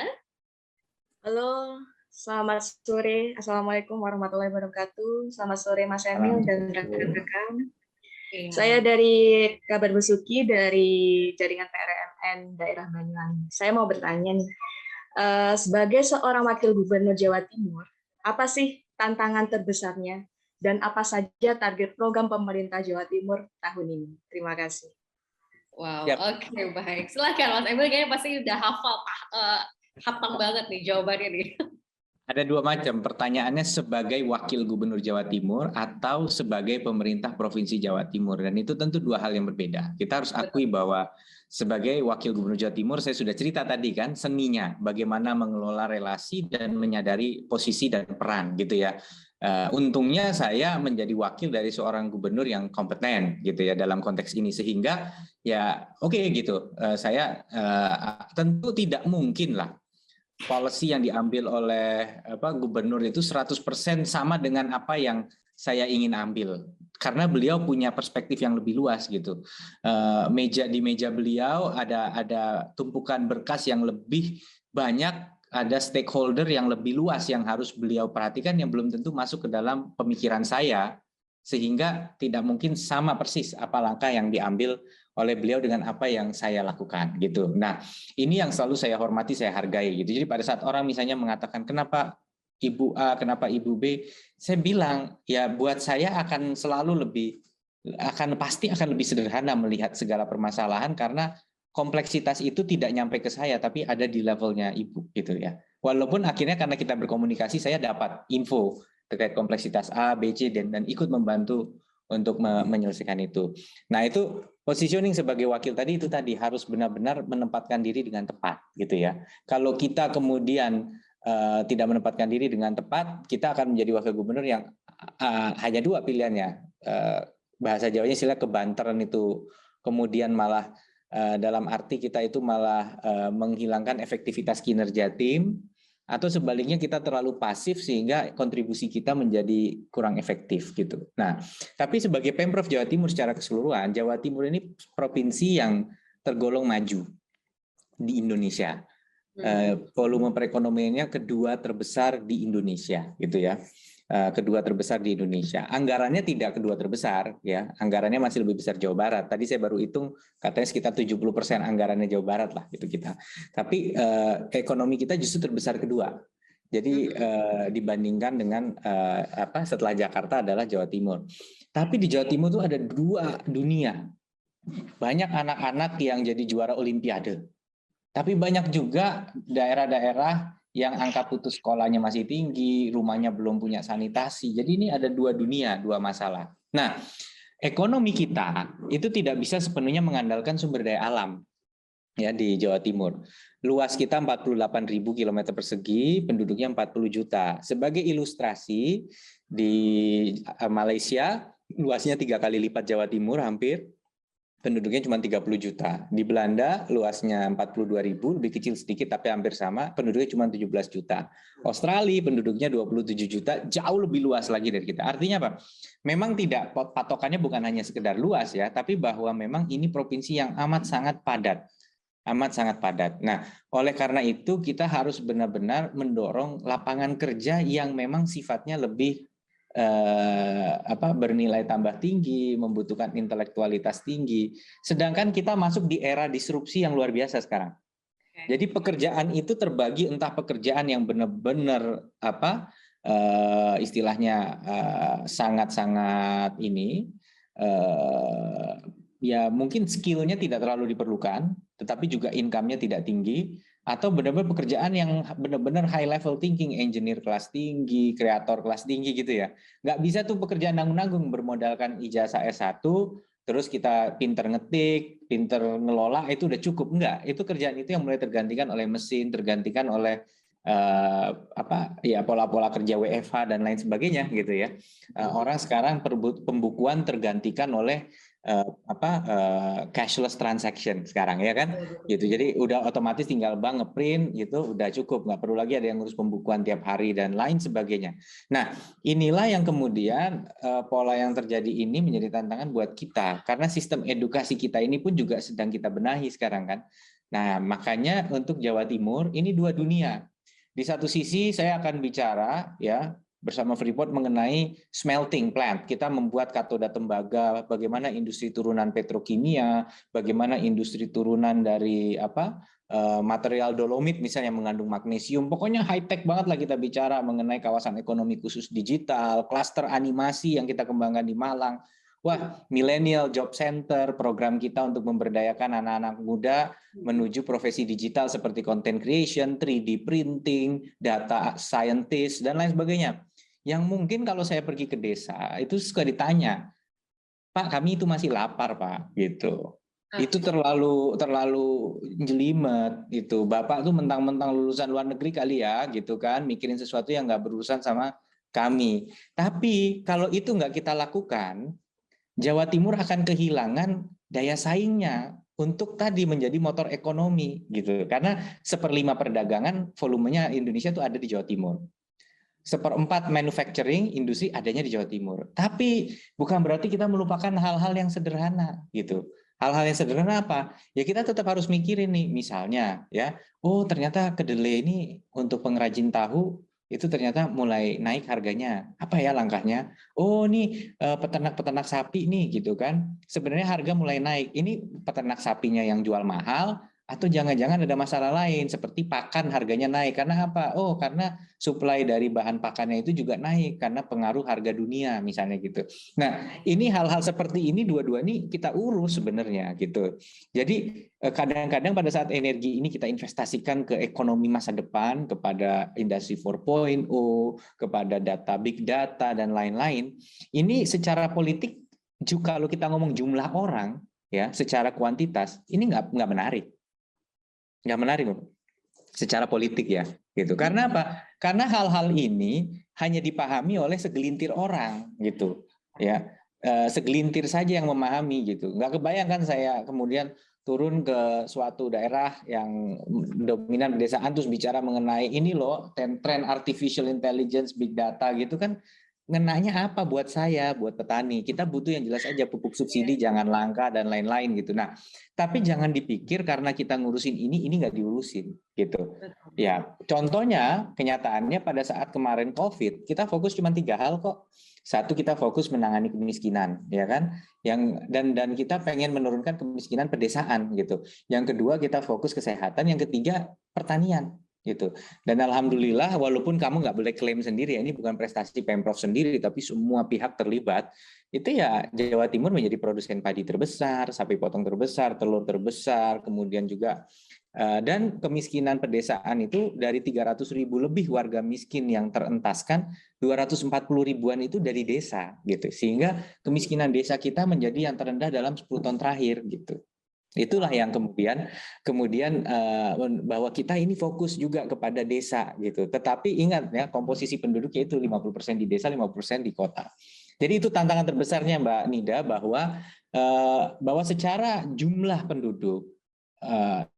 Halo, selamat sore. Assalamualaikum warahmatullahi wabarakatuh. Selamat sore Mas Emil dan rekan-rekan. Saya dari Kabar Besuki dari jaringan PRMN daerah Banyuwangi. Saya mau bertanya nih, sebagai seorang wakil gubernur Jawa Timur, apa sih tantangan terbesarnya dan apa saja target program pemerintah Jawa Timur tahun ini? Terima kasih. Wow, oke, baik. Silakan Mas Emil, kayaknya pasti udah hafal banget nih jawabannya nih. Ada dua macam pertanyaannya, sebagai wakil gubernur Jawa Timur atau sebagai pemerintah provinsi Jawa Timur, dan itu tentu dua hal yang berbeda. Kita harus akui bahwa sebagai wakil gubernur Jawa Timur, saya sudah cerita tadi kan seninya bagaimana mengelola relasi dan menyadari posisi dan peran gitu ya. Untungnya saya menjadi wakil dari seorang gubernur yang kompeten gitu ya dalam konteks ini, sehingga ya oke gitu. Saya tentu tidak mungkin lah policy yang diambil oleh gubernur itu 100% sama dengan apa yang saya ingin ambil, karena beliau punya perspektif yang lebih luas gitu. Di meja beliau ada tumpukan berkas yang lebih banyak, ada stakeholder yang lebih luas yang harus beliau perhatikan, yang belum tentu masuk ke dalam pemikiran saya, sehingga tidak mungkin sama persis apa langkah yang diambil oleh beliau dengan apa yang saya lakukan gitu. Nah, ini yang selalu saya hormati, saya hargai gitu. Jadi pada saat orang misalnya mengatakan kenapa Ibu A, kenapa Ibu B, saya bilang ya buat saya pasti akan lebih sederhana melihat segala permasalahan, karena kompleksitas itu tidak nyampe ke saya tapi ada di levelnya Ibu gitu ya. Walaupun akhirnya karena kita berkomunikasi saya dapat info terkait kompleksitas A, B, C dan ikut membantu untuk menyelesaikan itu. Nah, itu positioning sebagai wakil tadi harus benar-benar menempatkan diri dengan tepat gitu ya. Kalau kita kemudian tidak menempatkan diri dengan tepat, kita akan menjadi wakil gubernur yang hanya dua pilihannya. Bahasa Jawanya istilah kebanteran itu, kemudian malah dalam arti kita itu malah menghilangkan efektivitas kinerja tim, atau sebaliknya kita terlalu pasif sehingga kontribusi kita menjadi kurang efektif gitu. Nah, tapi sebagai Pemprov Jawa Timur secara keseluruhan, Jawa Timur ini provinsi yang tergolong maju di Indonesia. Volume perekonomiannya kedua terbesar di Indonesia gitu ya. Kedua terbesar di Indonesia. Anggarannya tidak kedua terbesar ya. Anggarannya masih lebih besar Jawa Barat. Tadi saya baru hitung katanya sekitar 70% anggarannya Jawa Barat lah gitu kita. Tapi ekonomi kita justru terbesar kedua. Jadi dibandingkan dengan setelah Jakarta adalah Jawa Timur. Tapi di Jawa Timur itu ada dua dunia. Banyak anak-anak yang jadi juara olimpiade. Tapi banyak juga daerah-daerah yang angka putus sekolahnya masih tinggi, rumahnya belum punya sanitasi. Jadi ini ada dua dunia, dua masalah. Nah, ekonomi kita itu tidak bisa sepenuhnya mengandalkan sumber daya alam ya di Jawa Timur. Luas kita 48.000 km persegi, penduduknya 40 juta. Sebagai ilustrasi, di Malaysia luasnya 3 kali lipat Jawa Timur hampir, penduduknya cuma 30 juta. Di Belanda luasnya 42.000, lebih kecil sedikit tapi hampir sama, penduduknya cuma 17 juta. Australia penduduknya 27 juta, jauh lebih luas lagi dari kita. Artinya apa? Memang tidak, patokannya bukan hanya sekedar luas ya, tapi bahwa memang ini provinsi yang amat sangat padat. Amat sangat padat. Nah, oleh karena itu kita harus benar-benar mendorong lapangan kerja yang memang sifatnya lebih bernilai tambah tinggi, membutuhkan intelektualitas tinggi. Sedangkan kita masuk di era disrupsi yang luar biasa sekarang. Jadi pekerjaan itu terbagi, entah pekerjaan yang benar-benar istilahnya sangat-sangat ini ya mungkin skillnya tidak terlalu diperlukan, tetapi juga income-nya tidak tinggi, atau benar-benar pekerjaan yang benar-benar high level thinking, engineer kelas tinggi, kreator kelas tinggi gitu ya. Nggak bisa tuh pekerjaan nanggung-nanggung bermodalkan ijazah S1, terus kita pinter ngetik, pinter ngelola, itu udah cukup. Enggak, itu kerjaan itu yang mulai tergantikan oleh mesin, tergantikan oleh pola-pola kerja WFH dan lain sebagainya gitu ya. Orang sekarang pembukuan tergantikan oleh cashless transaction sekarang ya kan gitu. Jadi udah otomatis tinggal bank ngeprint gitu udah cukup, nggak perlu lagi ada yang ngurus pembukuan tiap hari dan lain sebagainya. Nah, inilah yang kemudian pola yang terjadi ini menjadi tantangan buat kita karena sistem edukasi kita ini pun juga sedang kita benahi sekarang kan. Nah, makanya untuk Jawa Timur ini dua dunia. Di satu sisi saya akan bicara ya bersama Freeport mengenai smelting plant. Kita membuat katoda tembaga, bagaimana industri turunan petrokimia, bagaimana industri turunan dari material dolomit misalnya mengandung magnesium. Pokoknya high tech banget lah kita bicara mengenai kawasan ekonomi khusus digital, klaster animasi yang kita kembangkan di Malang. Wah, Millennial Job Center, program kita untuk memberdayakan anak-anak muda menuju profesi digital seperti content creation, 3D printing, data scientist, dan lain sebagainya. Yang mungkin kalau saya pergi ke desa, itu suka ditanya, Pak, kami itu masih lapar, Pak, gitu. Itu terlalu jelimet gitu. Bapak tuh mentang-mentang lulusan luar negeri kali ya, gitu kan, mikirin sesuatu yang nggak berurusan sama kami. Tapi kalau itu nggak kita lakukan, Jawa Timur akan kehilangan daya saingnya untuk tadi menjadi motor ekonomi gitu. Karena 1/5 perdagangan volumenya Indonesia itu ada di Jawa Timur. 1/4 manufacturing industri adanya di Jawa Timur. Tapi bukan berarti kita melupakan hal-hal yang sederhana gitu. Hal-hal yang sederhana apa? Ya kita tetap harus mikirin nih, misalnya ya, oh ternyata kedelai ini untuk pengrajin tahu itu ternyata mulai naik harganya. Apa ya langkahnya? Oh nih peternak-peternak sapi nih gitu kan. Sebenarnya harga mulai naik. Ini peternak sapinya yang jual mahal atau jangan-jangan ada masalah lain seperti pakan harganya naik karena apa? Oh, karena supply dari bahan pakannya itu juga naik karena pengaruh harga dunia misalnya gitu. Nah, ini hal-hal seperti ini dua-dua nih kita urus sebenarnya gitu. Jadi kadang-kadang pada saat energi ini kita investasikan ke ekonomi masa depan, kepada industri 4.0, kepada data big data dan lain-lain. Ini secara politik juga kalau kita ngomong jumlah orang ya, secara kuantitas ini nggak menarik. Nggak menarik secara politik ya gitu. Karena apa? Karena hal-hal ini hanya dipahami oleh segelintir orang gitu ya, segelintir saja yang memahami gitu. Nggak kebayangkan saya kemudian turun ke suatu daerah yang dominan pedesaan terus bicara mengenai ini loh tren artificial intelligence, big data gitu kan. Ngenanya apa buat saya, buat petani? Kita butuh yang jelas aja, pupuk subsidi jangan langka dan lain-lain gitu. Nah, tapi jangan dipikir karena kita ngurusin ini nggak diurusin gitu. Ya, contohnya kenyataannya pada saat kemarin COVID, kita fokus cuma 3 hal kok. Satu, kita fokus menangani kemiskinan, ya kan? Dan kita pengen menurunkan kemiskinan pedesaan gitu. Yang kedua, kita fokus kesehatan. Yang ketiga, pertanian. Gitu. Dan alhamdulillah walaupun kamu nggak boleh klaim sendiri, ini bukan prestasi Pemprov sendiri, tapi semua pihak terlibat, itu ya Jawa Timur menjadi produsen padi terbesar, sapi potong terbesar, telur terbesar, kemudian juga dan kemiskinan pedesaan itu dari 300.000 lebih warga miskin yang terentaskan, 240 ribuan itu dari desa gitu. Sehingga kemiskinan desa kita menjadi yang terendah dalam 10 tahun terakhir gitu. Itulah yang kemudian bahwa kita ini fokus juga kepada desa gitu. Tetapi ingat ya, komposisi penduduknya itu 50% di desa, 50% di kota. Jadi itu tantangan terbesarnya Mbak Nida, bahwa secara jumlah penduduk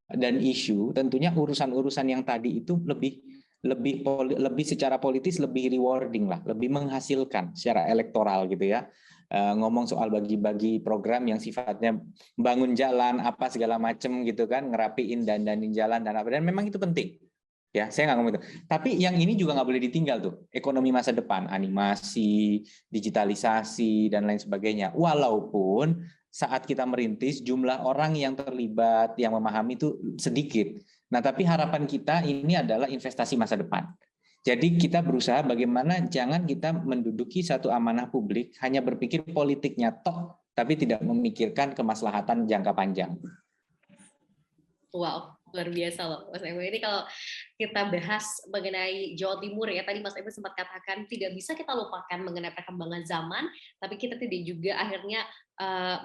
dan isu tentunya urusan-urusan yang tadi itu lebih secara politis lebih rewarding lah, lebih menghasilkan secara elektoral gitu ya. Ngomong soal bagi-bagi program yang sifatnya bangun jalan apa segala macam gitu kan, ngerapiin dan jalan dan apa, dan memang itu penting ya, saya nggak ngomong itu, tapi yang ini juga nggak boleh ditinggal tuh, ekonomi masa depan, animasi, digitalisasi dan lain sebagainya. Walaupun saat kita merintis jumlah orang yang terlibat yang memahami itu sedikit, nah tapi harapan kita ini adalah investasi masa depan. Jadi kita berusaha bagaimana jangan kita menduduki satu amanah publik hanya berpikir politiknya toh, tapi tidak memikirkan kemaslahatan jangka panjang. Wow, luar biasa loh Mas Emil. Ini kalau kita bahas mengenai Jawa Timur ya, tadi Mas Emil sempat katakan tidak bisa kita lupakan mengenai perkembangan zaman, tapi kita tidak juga akhirnya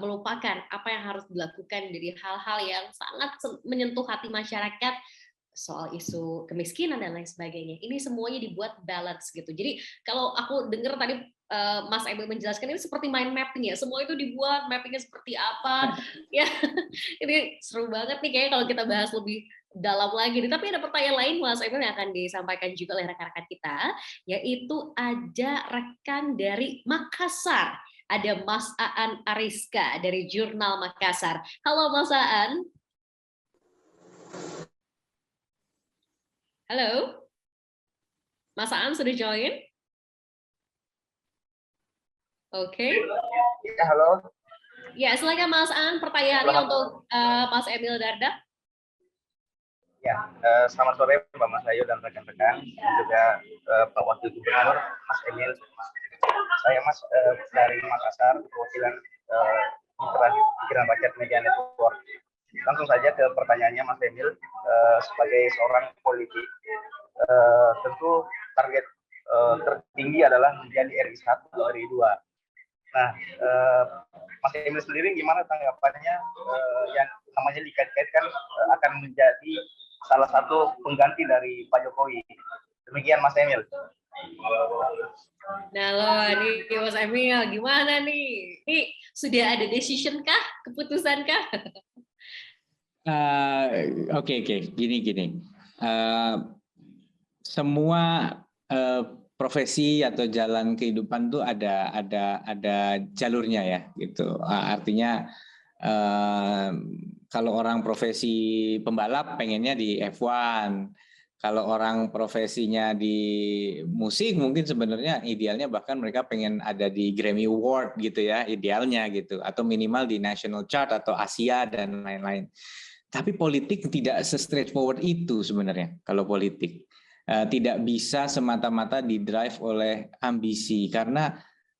melupakan apa yang harus dilakukan dari hal-hal yang sangat menyentuh hati masyarakat soal isu kemiskinan dan lain sebagainya. Ini semuanya dibuat balance gitu. Jadi kalau aku dengar tadi Mas Emil menjelaskan, ini seperti mind mapping ya. Semua itu dibuat mappingnya seperti apa. Ya, ini seru banget nih kayaknya kalau kita bahas lebih dalam lagi. Tapi ada pertanyaan lain Mas Emil yang akan disampaikan juga oleh rekan-rekan kita, yaitu ada rekan dari Makassar. Ada Mas Aan Ariska dari Jurnal Makassar. Halo Mas Aan. Halo, Mas Aan sudah join? Oke. Ya, halo. Ya, silakan Mas Aan, pertanyaannya untuk Mas Emil Dardak. Ya, selamat sore Mbak Mas Ayu dan rekan-rekan, juga Pak Wakil Gubernur Mas Emil. Saya Mas dari Makassar, perwakilan Pikiran Rakyat Media Network. Langsung saja ke pertanyaannya Mas Emil. Sebagai seorang politik, tentu target tertinggi adalah menjadi RI 1 atau RI 2. Nah, Mas Emil sendiri gimana tanggapannya yang namanya dikait-kaitkan akan menjadi salah satu pengganti dari Pak Jokowi? Demikian Mas Emil. Nah loh, ini Mas Emil gimana nih? Ini sudah ada decision kah? Keputusan kah? Oke. Gini. Semua profesi atau jalan kehidupan tuh ada jalurnya ya, gitu. Artinya kalau orang profesi pembalap pengennya di F1, kalau orang profesinya di musik mungkin sebenarnya idealnya bahkan mereka pengen ada di Grammy Award gitu ya, idealnya gitu, atau minimal di National Chart atau Asia dan lain-lain. Tapi politik tidak se-straightforward itu sebenarnya. Kalau politik tidak bisa semata-mata didrive oleh ambisi karena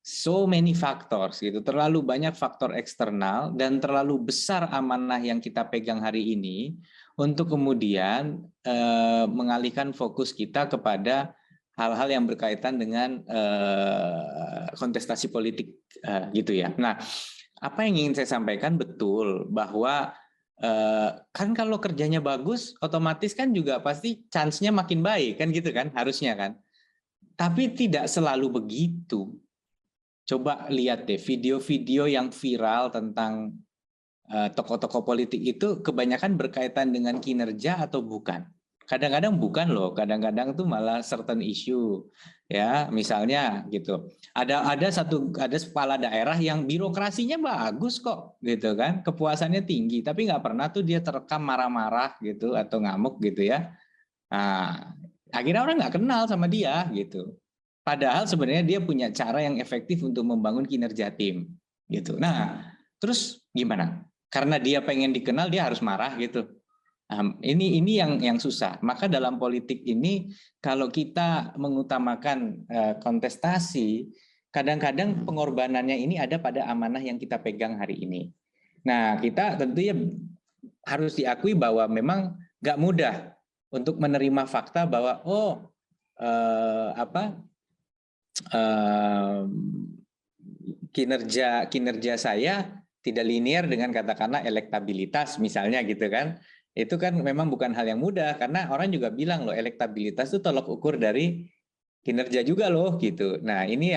so many factors gitu. Terlalu banyak faktor eksternal dan terlalu besar amanah yang kita pegang hari ini untuk kemudian mengalihkan fokus kita kepada hal-hal yang berkaitan dengan kontestasi politik gitu ya. Nah, apa yang ingin saya sampaikan betul bahwa kan kalau kerjanya bagus, otomatis kan juga pasti chance-nya makin baik kan gitu kan, harusnya kan. Tapi tidak selalu begitu. Coba lihat deh video-video yang viral tentang tokoh-tokoh politik itu kebanyakan berkaitan dengan kinerja atau bukan. Kadang-kadang bukan loh, kadang-kadang tuh malah certain issue ya, misalnya gitu. Ada kepala daerah yang birokrasinya bagus kok gitu kan, kepuasannya tinggi, tapi nggak pernah tuh dia terekam marah-marah gitu atau ngamuk gitu ya. Nah, akhirnya orang nggak kenal sama dia gitu. Padahal sebenarnya dia punya cara yang efektif untuk membangun kinerja tim gitu. Nah, terus gimana? Karena dia pengen dikenal dia harus marah gitu. Ini yang susah. Maka dalam politik ini kalau kita mengutamakan kontestasi, kadang-kadang pengorbanannya ini ada pada amanah yang kita pegang hari ini. Nah, kita tentunya harus diakui bahwa memang nggak mudah untuk menerima fakta bahwa kinerja saya tidak linear dengan katakanlah elektabilitas misalnya gitu kan. Itu kan memang bukan hal yang mudah karena orang juga bilang loh elektabilitas itu tolok ukur dari kinerja juga loh gitu. Nah, ini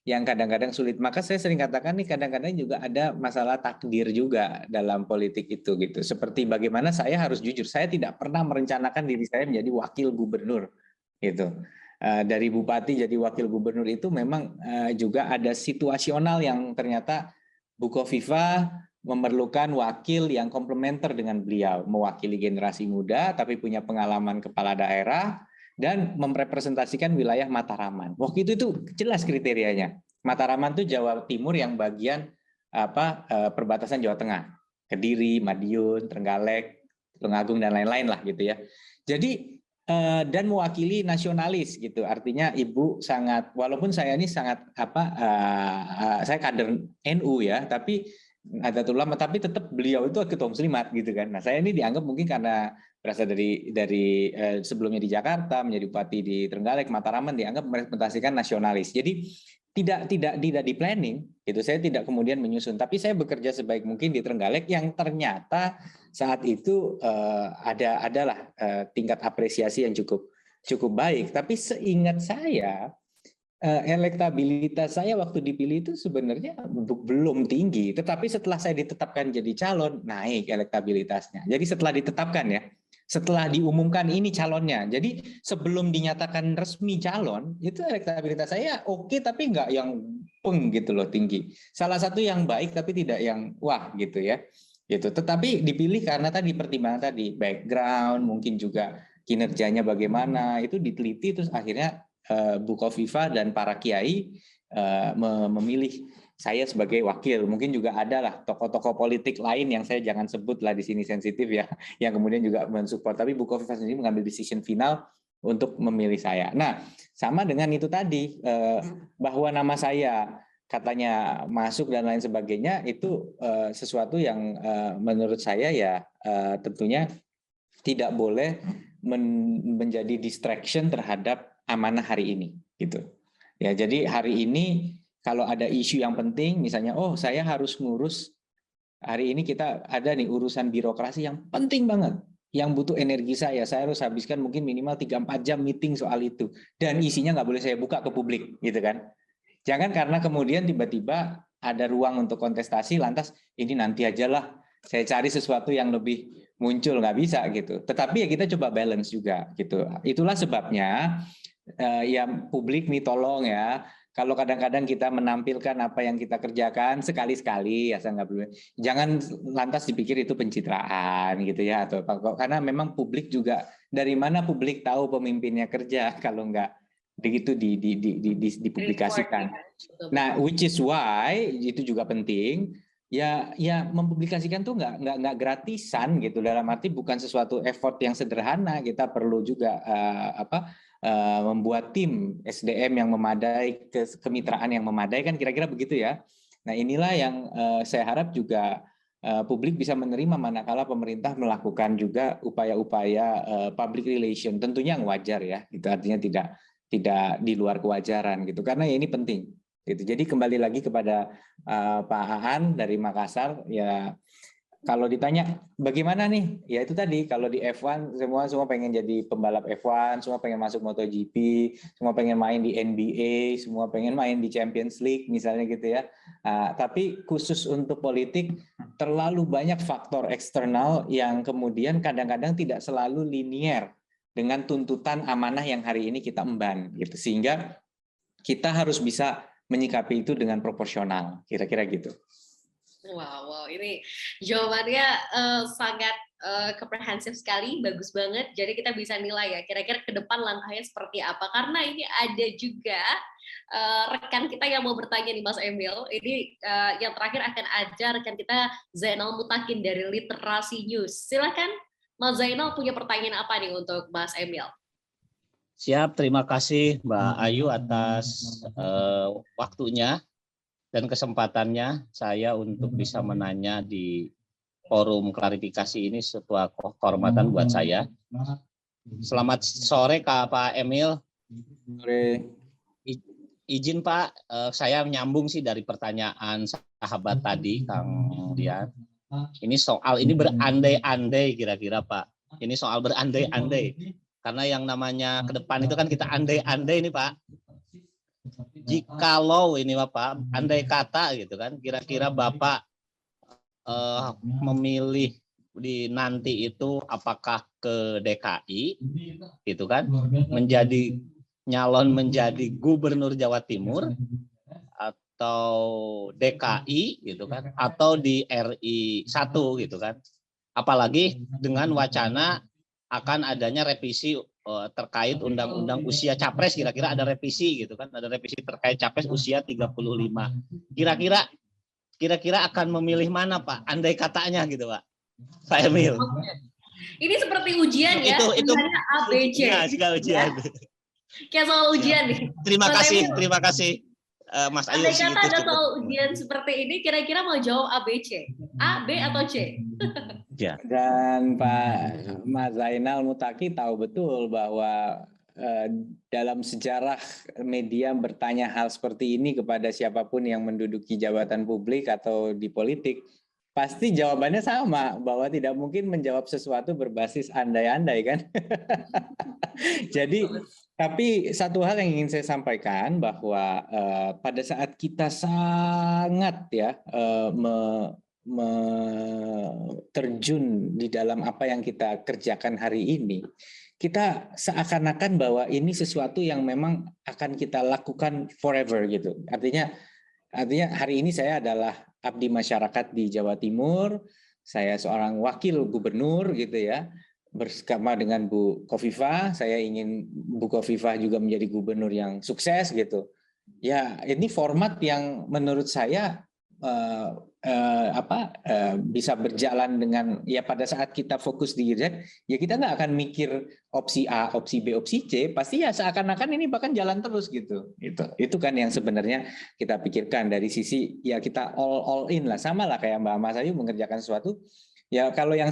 yang kadang-kadang sulit. Maka saya sering katakan nih kadang-kadang juga ada masalah takdir juga dalam politik itu gitu. Seperti bagaimana saya harus jujur, saya tidak pernah merencanakan diri saya menjadi wakil gubernur gitu. Dari bupati jadi wakil gubernur itu memang juga ada situasional yang ternyata Bu Khofifah memerlukan wakil yang komplementer dengan beliau, mewakili generasi muda tapi punya pengalaman kepala daerah dan merepresentasikan wilayah Mataraman. Waktu itu jelas kriterianya. Mataraman itu Jawa Timur yang bagian perbatasan Jawa Tengah, Kediri, Madiun, Trenggalek, Tulungagung dan lain-lain lah gitu ya. Jadi dan mewakili nasionalis gitu. Artinya Ibu sangat, walaupun saya ini sangat saya kader NU ya, tapi Nahdlatul Ulama, tapi tetap beliau itu ketua muslimat gitu kan. Nah, saya ini dianggap mungkin karena berasal dari sebelumnya di Jakarta, menjadi bupati di Trenggalek, Mataraman, dianggap merepresentasikan nasionalis. Jadi tidak di planning gitu. Saya tidak kemudian menyusun, tapi saya bekerja sebaik mungkin di Trenggalek yang ternyata saat itu adalah tingkat apresiasi yang cukup baik. Tapi seingat saya elektabilitas saya waktu dipilih itu sebenarnya belum tinggi, tetapi setelah saya ditetapkan jadi calon naik elektabilitasnya. Jadi setelah ditetapkan ya, setelah diumumkan ini calonnya, jadi sebelum dinyatakan resmi calon itu elektabilitas saya oke, tapi nggak yang peng gitu loh tinggi. Salah satu yang baik tapi tidak yang wah gitu ya, gitu. Tetapi dipilih karena tadi pertimbangan tadi background, mungkin juga kinerjanya bagaimana itu diteliti, terus akhirnya Bu Kofifa dan para kiai memilih saya sebagai wakil. Mungkin juga ada lah tokoh-tokoh politik lain yang saya jangan sebut lah di sini, sensitif ya, yang kemudian juga mensupport. Tapi Bu Kofifa sendiri mengambil decision final untuk memilih saya. Nah, sama dengan itu tadi, bahwa nama saya katanya masuk dan lain sebagainya, itu sesuatu yang menurut saya ya tentunya tidak boleh menjadi distraction terhadap amanah hari ini, gitu. Ya, jadi hari ini kalau ada isu yang penting, misalnya, oh saya harus ngurus, hari ini kita ada nih urusan birokrasi yang penting banget, yang butuh energi saya harus habiskan mungkin minimal 3-4 jam meeting soal itu, dan isinya nggak boleh saya buka ke publik, gitu kan. Jangan karena kemudian tiba-tiba ada ruang untuk kontestasi, lantas ini nanti aja lah, saya cari sesuatu yang lebih muncul, nggak bisa gitu. Tetapi ya kita coba balance juga, gitu. Itulah sebabnya ya publik nih tolong ya, kalau kadang-kadang kita menampilkan apa yang kita kerjakan sekali-sekali ya, nggak perlu, jangan lantas dipikir itu pencitraan gitu ya, atau apa, karena memang publik juga, dari mana publik tahu pemimpinnya kerja kalau nggak begitu dipublikasikan. Nah, which is why itu juga penting. Ya mempublikasikan tuh nggak gratisan gitu, dalam arti bukan sesuatu effort yang sederhana. Kita perlu juga membuat tim SDM yang memadai, kemitraan yang memadai, kan kira-kira begitu ya. Nah, inilah yang saya harap juga publik bisa menerima manakala pemerintah melakukan juga upaya-upaya public relation, tentunya yang wajar ya. Itu artinya tidak di luar kewajaran gitu, karena ya ini penting. Gitu. Jadi kembali lagi kepada Pak Aan dari Makassar, ya kalau ditanya bagaimana nih, ya itu tadi, kalau di F1 semua pengen jadi pembalap F1, semua pengen masuk MotoGP, semua pengen main di NBA, semua pengen main di Champions League misalnya gitu ya. Tapi khusus untuk politik terlalu banyak faktor eksternal yang kemudian kadang-kadang tidak selalu linier dengan tuntutan amanah yang hari ini kita emban gitu, sehingga kita harus bisa menyikapi itu dengan proporsional, kira-kira gitu. Wow, ini jawabannya sangat komprehensif sekali, bagus banget. Jadi kita bisa nilai ya, kira-kira ke depan langkahnya seperti apa. Karena ini ada juga rekan kita yang mau bertanya nih Mas Emil. Ini yang terakhir akan ada rekan kita Zainal Mutakin dari Literasi News. Silakan Mas Zainal, punya pertanyaan apa nih untuk Mas Emil? Siap, terima kasih Mbak Ayu atas waktunya dan kesempatannya saya untuk bisa menanya di forum klarifikasi ini, sebuah kehormatan buat saya. Selamat sore Pak Emil. Sore. Izin Pak, saya nyambung sih dari pertanyaan sahabat tadi, Kang Dian. Ini soal ini berandai-andai kira-kira Pak. Ini soal berandai-andai. Karena yang namanya ke depan itu kan kita andai-andai nih Pak. Jikalau ini Bapak, andai kata gitu kan, kira-kira Bapak memilih di nanti itu apakah ke DKI gitu kan, menjadi nyalon menjadi gubernur Jawa Timur, atau DKI gitu kan, atau di RI 1 gitu kan. Apalagi dengan wacana akan adanya revisi terkait undang-undang usia capres, kira-kira ada revisi gitu kan, ada revisi terkait capres usia 35. Kira-kira akan memilih mana Pak? Andai katanya gitu Pak. Pak Emil. Ini seperti ujian ya, itu A, B, C. Ya, ujian. Kayak soal ujian nih. Terima kasih Mas Ayu. Andai kata ada soal ujian seperti ini, kira-kira mau jawab A, B, C? A, B, atau C? Ya. Dan Pak Mas Zainal Mutaki tahu betul bahwa dalam sejarah media bertanya hal seperti ini kepada siapapun yang menduduki jabatan publik atau di politik, pasti jawabannya sama, bahwa tidak mungkin menjawab sesuatu berbasis andai-andai kan. Jadi, tapi satu hal yang ingin saya sampaikan bahwa pada saat kita sangat ya terjun di dalam apa yang kita kerjakan hari ini, kita seakan-akan bahwa ini sesuatu yang memang akan kita lakukan forever gitu. Artinya hari ini saya adalah abdi masyarakat di Jawa Timur, saya seorang wakil gubernur gitu ya, bersama dengan Bu Khofifah, saya ingin Bu Khofifah juga menjadi gubernur yang sukses gitu. Ya, ini format yang menurut saya bisa berjalan dengan ya pada saat kita fokus di Gojek, ya kita nggak akan mikir opsi A, opsi B, opsi C, pasti ya seakan-akan ini bahkan jalan terus gitu. Itu kan yang sebenarnya kita pikirkan dari sisi ya kita all in lah, sama lah kayak Mbak Mas Ayu mengerjakan sesuatu. Ya kalau yang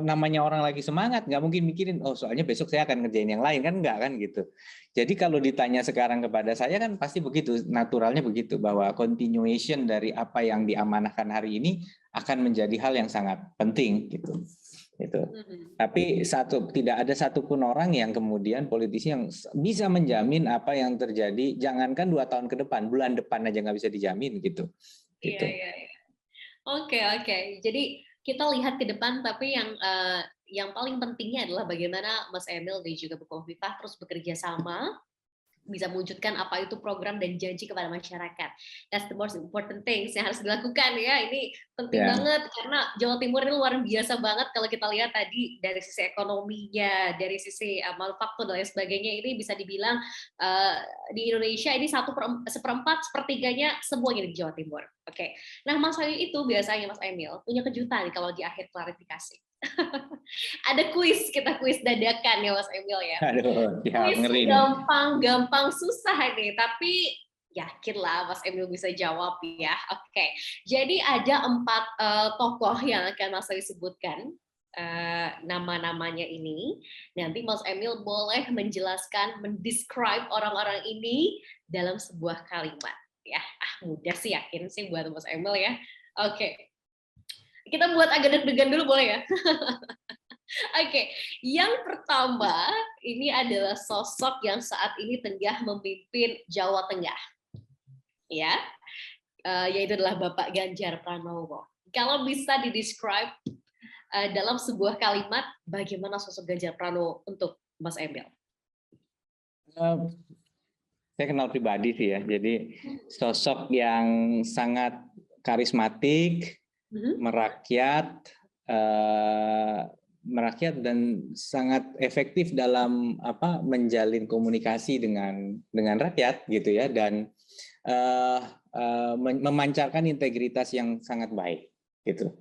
namanya orang lagi semangat nggak mungkin mikirin oh soalnya besok saya akan ngerjain yang lain, kan nggak kan gitu. Jadi kalau ditanya sekarang kepada saya kan pasti begitu, naturalnya begitu, bahwa continuation dari apa yang diamanahkan hari ini akan menjadi hal yang sangat penting gitu. Tapi tidak ada satupun orang yang kemudian politisi yang bisa menjamin apa yang terjadi, jangankan 2 tahun ke depan, bulan depan aja nggak bisa dijamin gitu. Iya. Oke. Jadi kita lihat ke depan, tapi yang paling pentingnya adalah bagaimana Mas Emil dan juga Bu Khofifah terus bekerja sama, bisa mewujudkan apa itu program dan janji kepada masyarakat. That's the most important things yang harus dilakukan ya. Ini penting banget karena Jawa Timur ini luar biasa banget kalau kita lihat tadi dari sisi ekonominya, dari sisi manufaktur dan lain sebagainya, ini bisa dibilang di Indonesia ini 1/4 sepertiganya semuanya di Jawa Timur. Oke. Nah, Mas Ayu itu biasanya Mas Emil punya kejutan kalau di akhir klarifikasi. Ada kita kuis dadakan ya Mas Emil ya. Aduh, ya, kuis ngeri gampang susah nih, tapi yakinlah Mas Emil bisa jawab ya. Oke. Jadi ada 4 tokoh yang akan Mas Ayu sebutkan nama-namanya ini. Nanti Mas Emil boleh menjelaskan, mendescribe orang-orang ini dalam sebuah kalimat ya. Mudah sih, yakin sih buat Mas Emil ya. Oke. Kita buat agak deg-degan dulu boleh ya? Oke, yang pertama ini adalah sosok yang saat ini tengah memimpin Jawa Tengah, ya, yaitu adalah Bapak Ganjar Pranowo. Kalau bisa didescribe dalam sebuah kalimat, bagaimana sosok Ganjar Pranowo untuk Mas Emil? Saya kenal pribadi sih ya, jadi sosok yang sangat karismatik, merakyat dan sangat efektif dalam menjalin komunikasi dengan rakyat gitu ya, dan memancarkan integritas yang sangat baik gitu.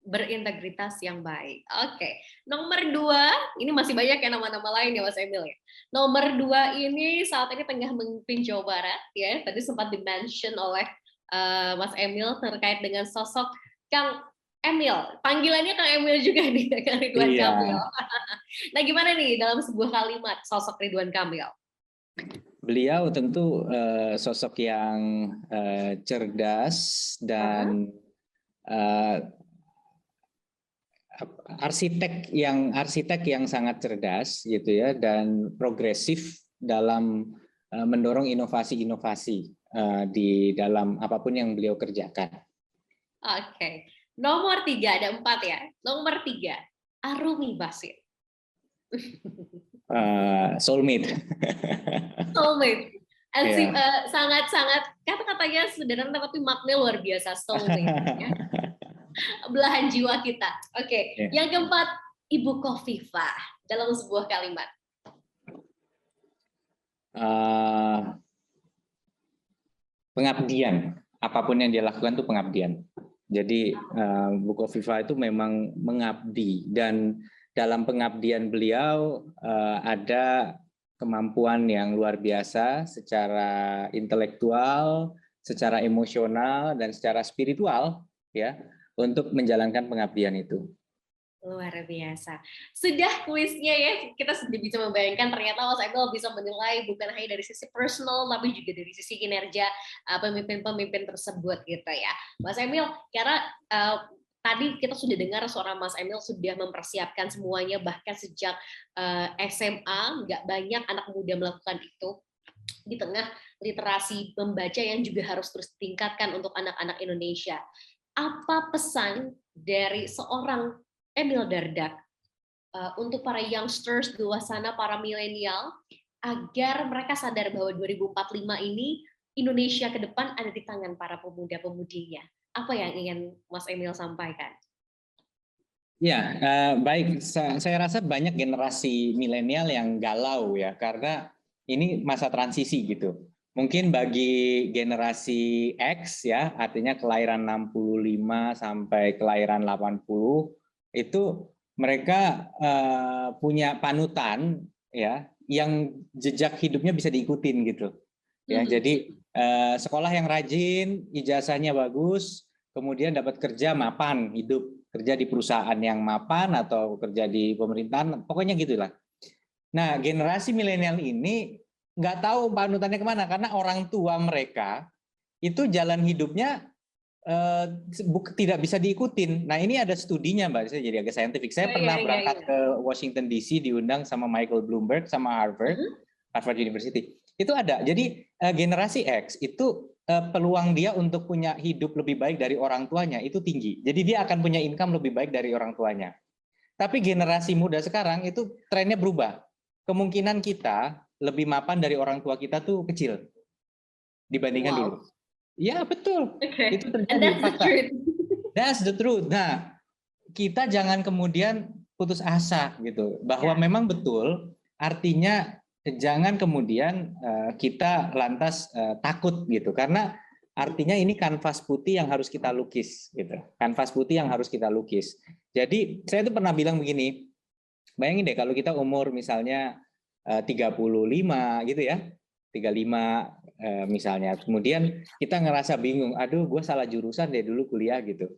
Berintegritas yang baik. Oke. Nomor 2, ini masih banyak ya nama-nama lain ya Mas Emil ya. Nomor 2 ini saat ini tengah memimpin Jawa Barat ya. Tadi sempat di-mention oleh Mas Emil terkait dengan sosok Kang Emil. Panggilannya Kang Emil juga nih, Kang Ridwan Kamil. Nah, gimana nih dalam sebuah kalimat sosok Ridwan Kamil? Beliau tentu sosok yang cerdas dan arsitek yang sangat cerdas gitu ya, dan progresif dalam mendorong inovasi-inovasi di dalam apapun yang beliau kerjakan. Oke. Nomor 3, ada 4 ya. Nomor 3, Arumi Bachir. Soulmate. Soulmate. Sangat-sangat kata-katanya sederhana tapi maknanya luar biasa, soulmate ya. Belahan jiwa kita. Oke. Yang keempat, Ibu Khofifah dalam sebuah kalimat. Pengabdian, apapun yang dia lakukan itu pengabdian. Jadi Bu Khofifah itu memang mengabdi, dan dalam pengabdian beliau ada kemampuan yang luar biasa secara intelektual, secara emosional, dan secara spiritual ya, untuk menjalankan pengabdian itu. Luar biasa. Sudah kuisnya ya, kita sudah bisa membayangkan ternyata Mas Emil bisa menilai bukan hanya dari sisi personal, tapi juga dari sisi kinerja pemimpin-pemimpin tersebut gitu ya. Mas Emil, karena tadi kita sudah dengar seorang Mas Emil sudah mempersiapkan semuanya, bahkan sejak SMA, nggak banyak anak muda melakukan itu. Di tengah literasi membaca yang juga harus terus ditingkatkan untuk anak-anak Indonesia. Apa pesan dari seorang Emil Dardak untuk para youngsters di luar sana, para milenial, agar mereka sadar bahwa 2045 ini Indonesia ke depan ada di tangan para pemuda-pemudinya? Apa yang ingin Mas Emil sampaikan? Ya, baik. Saya rasa banyak generasi milenial yang galau ya, karena ini masa transisi gitu. Mungkin bagi generasi X ya, artinya kelahiran 65 sampai kelahiran 80, itu mereka punya panutan ya yang jejak hidupnya bisa diikutin gitu ya. Jadi sekolah yang rajin, ijazahnya bagus, kemudian dapat kerja mapan, hidup kerja di perusahaan yang mapan atau kerja di pemerintahan, pokoknya gitulah. Nah, generasi milenial ini nggak tahu panutannya kemana, karena orang tua mereka itu jalan hidupnya tidak bisa diikutin. Nah, ini ada studinya, Mbak. Saya jadi agak saintifik. Saya pernah berangkat ke Washington DC, diundang sama Michael Bloomberg sama Harvard University. Itu ada. Jadi generasi X itu peluang dia untuk punya hidup lebih baik dari orang tuanya itu tinggi. Jadi dia akan punya income lebih baik dari orang tuanya. Tapi generasi muda sekarang itu trennya berubah. Kemungkinan kita lebih mapan dari orang tua kita tuh kecil dibandingkan dulu. Ya betul, itu terjadi fakta. That's the truth. Nah, kita jangan kemudian putus asa gitu, bahwa memang betul. Artinya jangan kemudian kita lantas takut gitu, karena artinya ini kanvas putih yang harus kita lukis gitu, kanvas putih yang harus kita lukis. Jadi saya tuh pernah bilang begini, bayangin deh kalau kita umur misalnya 35 gitu ya, 35 misalnya, kemudian kita ngerasa bingung, aduh gue salah jurusan deh dulu kuliah gitu.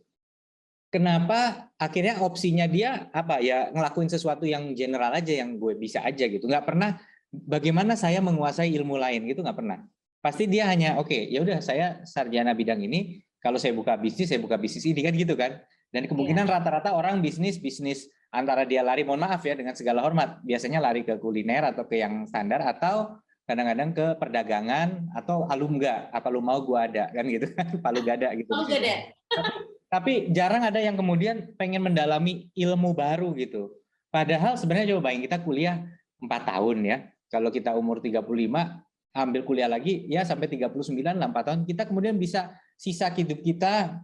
Kenapa akhirnya opsinya dia apa ya, ngelakuin sesuatu yang general aja, yang gue bisa aja gitu, nggak pernah bagaimana saya menguasai ilmu lain gitu, nggak pernah. Pasti dia hanya oke, ya udah saya sarjana bidang ini, kalau saya buka bisnis ini kan gitu kan. Dan kemungkinan rata-rata orang bisnis antara dia lari, mohon maaf ya dengan segala hormat, biasanya lari ke kuliner atau ke yang standar, atau kadang-kadang ke perdagangan, atau alumga, apa lu mau gua ada kan gitu kan, palu gada gitu. Palu gada. Tapi jarang ada yang kemudian pengen mendalami ilmu baru gitu. Padahal sebenarnya coba bayangin, kita kuliah 4 tahun ya. Kalau kita umur 35 ambil kuliah lagi ya sampai 39 lah, 4 tahun, kita kemudian bisa sisa hidup kita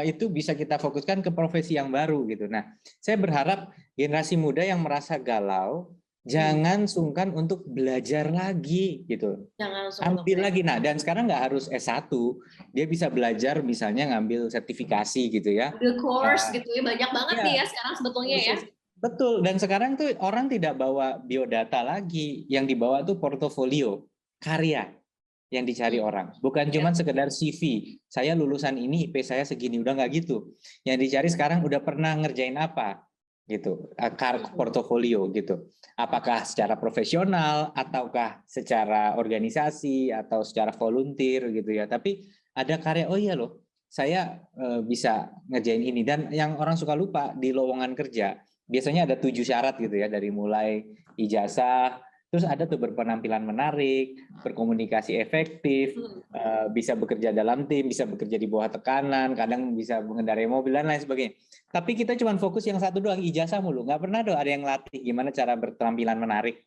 itu bisa kita fokuskan ke profesi yang baru gitu. Nah, saya berharap generasi muda yang merasa galau jangan sungkan untuk belajar lagi gitu. Ambil lagi. Nah, dan sekarang nggak harus S1, dia bisa belajar misalnya ngambil sertifikasi gitu ya. Ambil course gitu ya, banyak banget nih ya sekarang sebetulnya ya. Betul, dan sekarang tuh orang tidak bawa biodata lagi, yang dibawa tuh portofolio, karya yang dicari orang. Bukan cuma sekedar CV, saya lulusan ini, IP saya segini, udah nggak gitu. Yang dicari sekarang udah pernah ngerjain apa gitu, portofolio gitu. Apakah secara profesional ataukah secara organisasi atau secara volunteer gitu ya. Tapi ada karya, oh iya loh, saya bisa ngerjain ini. Dan yang orang suka lupa di lowongan kerja, biasanya ada 7 syarat gitu ya, dari mulai ijazah, terus ada tuh berpenampilan menarik, berkomunikasi efektif, bisa bekerja dalam tim, bisa bekerja di bawah tekanan, kadang bisa mengendarai mobil dan lain sebagainya. Tapi kita cuma fokus yang satu doang, ijazah mulu. Nggak pernah ada yang latih gimana cara berpenampilan menarik.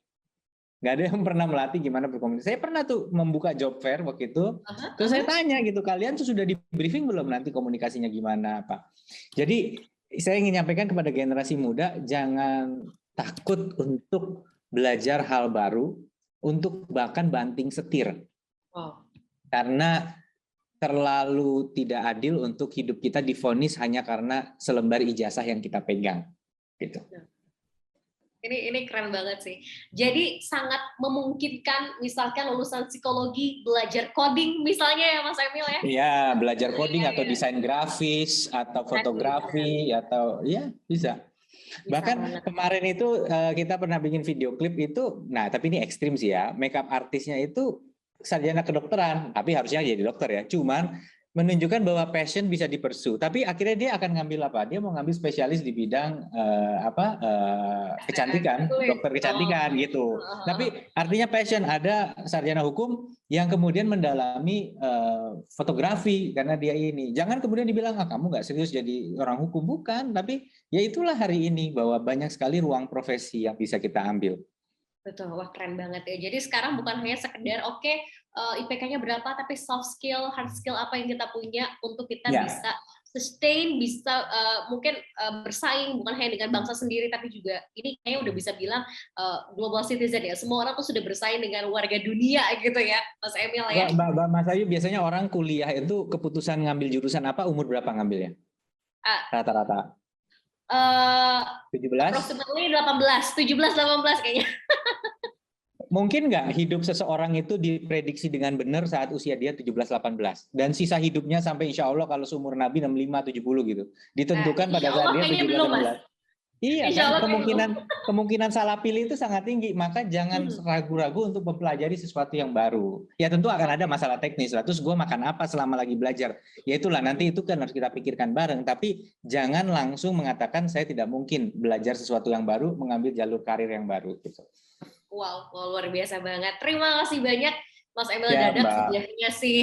Nggak ada yang pernah melatih gimana berkomunikasi. Saya pernah tuh membuka job fair waktu itu, terus saya tanya gitu, kalian tuh sudah di briefing belum nanti komunikasinya gimana Pak? Jadi saya ingin nyampaikan kepada generasi muda, jangan takut untuk belajar hal baru, untuk bahkan banting setir. Karena terlalu tidak adil untuk hidup kita divonis hanya karena selembar ijazah yang kita pegang. Gitu. Ini keren banget sih. Jadi sangat memungkinkan misalkan lulusan psikologi belajar coding misalnya ya Mas Emil ya? Iya, belajar coding atau desain grafis atau fotografi atau ya bisa. Bahkan kemarin itu kita pernah bikin video klip itu, nah tapi ini ekstrim sih ya, makeup artisnya itu sarjana kedokteran, tapi harusnya jadi dokter ya. Cuman menunjukkan bahwa passion bisa dipersu, tapi akhirnya dia akan ngambil apa? Dia mau ngambil spesialis di bidang kecantikan, dokter kecantikan gitu. Tapi artinya passion, ada sarjana hukum yang kemudian mendalami fotografi karena dia ini. Jangan kemudian dibilang kamu nggak serius jadi orang hukum, bukan. Tapi ya itulah hari ini bahwa banyak sekali ruang profesi yang bisa kita ambil. Betul, wah keren banget ya. Jadi sekarang bukan hanya sekedar IPK-nya berapa, tapi soft skill, hard skill apa yang kita punya untuk kita bisa sustain, bisa mungkin bersaing bukan hanya dengan bangsa sendiri, tapi juga ini kayaknya udah bisa bilang global citizen ya. Semua orang tuh sudah bersaing dengan warga dunia gitu ya, Mas Emil ya. Mbak Mas Ayu, biasanya orang kuliah itu keputusan ngambil jurusan apa, umur berapa ngambilnya? Rata-rata? 17? Approximately 17-18 kayaknya. Mungkin nggak hidup seseorang itu diprediksi dengan benar saat usia dia 17-18 dan sisa hidupnya sampai insya Allah kalau seumur Nabi 65-70 gitu ditentukan pada saat dia 17-18. Iya kan, kemungkinan salah pilih itu sangat tinggi, maka jangan ragu-ragu untuk mempelajari sesuatu yang baru. Ya tentu akan ada masalah teknis lah, terus gue makan apa selama lagi belajar, ya itulah nanti itu kan harus kita pikirkan bareng, tapi jangan langsung mengatakan saya tidak mungkin belajar sesuatu yang baru, mengambil jalur karir yang baru gitu. Wow, luar biasa banget. Terima kasih banyak Mas Emil Dardak sudah ngasih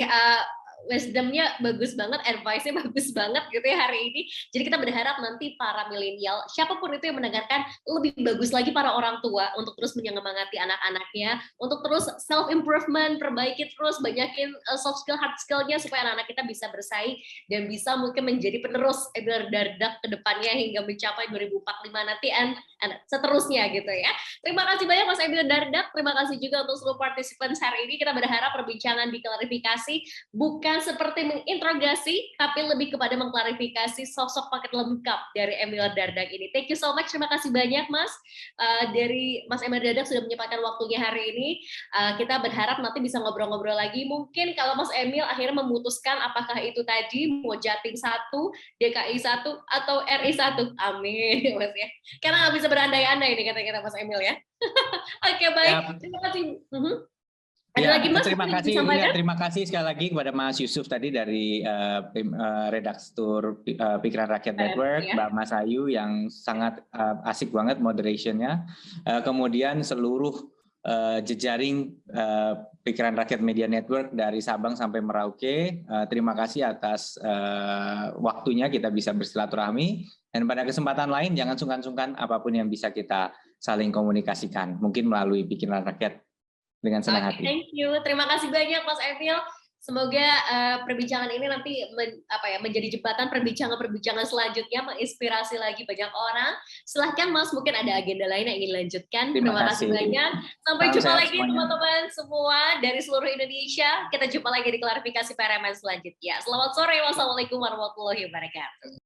wisdom-nya bagus banget, advice-nya bagus banget gitu ya hari ini. Jadi kita berharap nanti para milenial, siapapun itu yang mendengarkan, lebih bagus lagi para orang tua untuk terus menyemangati anak-anaknya, untuk terus self-improvement, perbaiki terus, banyakin soft skill, hard skill-nya supaya anak-anak kita bisa bersaing dan bisa mungkin menjadi penerus Emil Dardak ke depannya hingga mencapai 2045 nanti and seterusnya gitu ya. Terima kasih banyak Mas Emil Dardak, terima kasih juga untuk seluruh participants hari ini. Kita berharap perbincangan diklarifikasi bukan seperti menginterogasi, tapi lebih kepada mengklarifikasi sosok paket lengkap dari Emil Dardak ini. Thank you so much, terima kasih banyak Mas. Dari Mas Emil Dardak sudah menyempatkan waktunya hari ini. Kita berharap nanti bisa ngobrol-ngobrol lagi. Mungkin kalau Mas Emil akhirnya memutuskan apakah itu tadi mau Jatim 1, DKI 1, atau RI 1. Amin, Mas ya. Karena nggak bisa berandai-andai ini kata-kata Mas Emil ya. Oke, baik. Terima kasih. Ada lagi Mas? Terima kasih sekali lagi kepada Mas Yusuf tadi dari redaktur Pikiran Rakyat Network, Mbak Mas Ayu yang sangat asik banget moderationnya. Kemudian seluruh jejaring Pikiran Rakyat Media Network dari Sabang sampai Merauke. Terima kasih atas waktunya kita bisa bersilaturahmi. Dan pada kesempatan lain jangan sungkan-sungkan apapun yang bisa kita saling komunikasikan. Mungkin melalui Pikiran Rakyat. Dengan senang hati. Thank you. Terima kasih banyak Mas Emil. Semoga perbincangan ini nanti menjadi jembatan perbincangan selanjutnya, menginspirasi lagi banyak orang. Silahkan Mas, mungkin ada agenda lain yang ingin dilanjutkan. Terima kasih banyak. Sampai jumpa lagi teman-teman semua dari seluruh Indonesia. Kita jumpa lagi di klarifikasi PRMN selanjutnya. Selamat sore. Wassalamualaikum warahmatullahi wabarakatuh.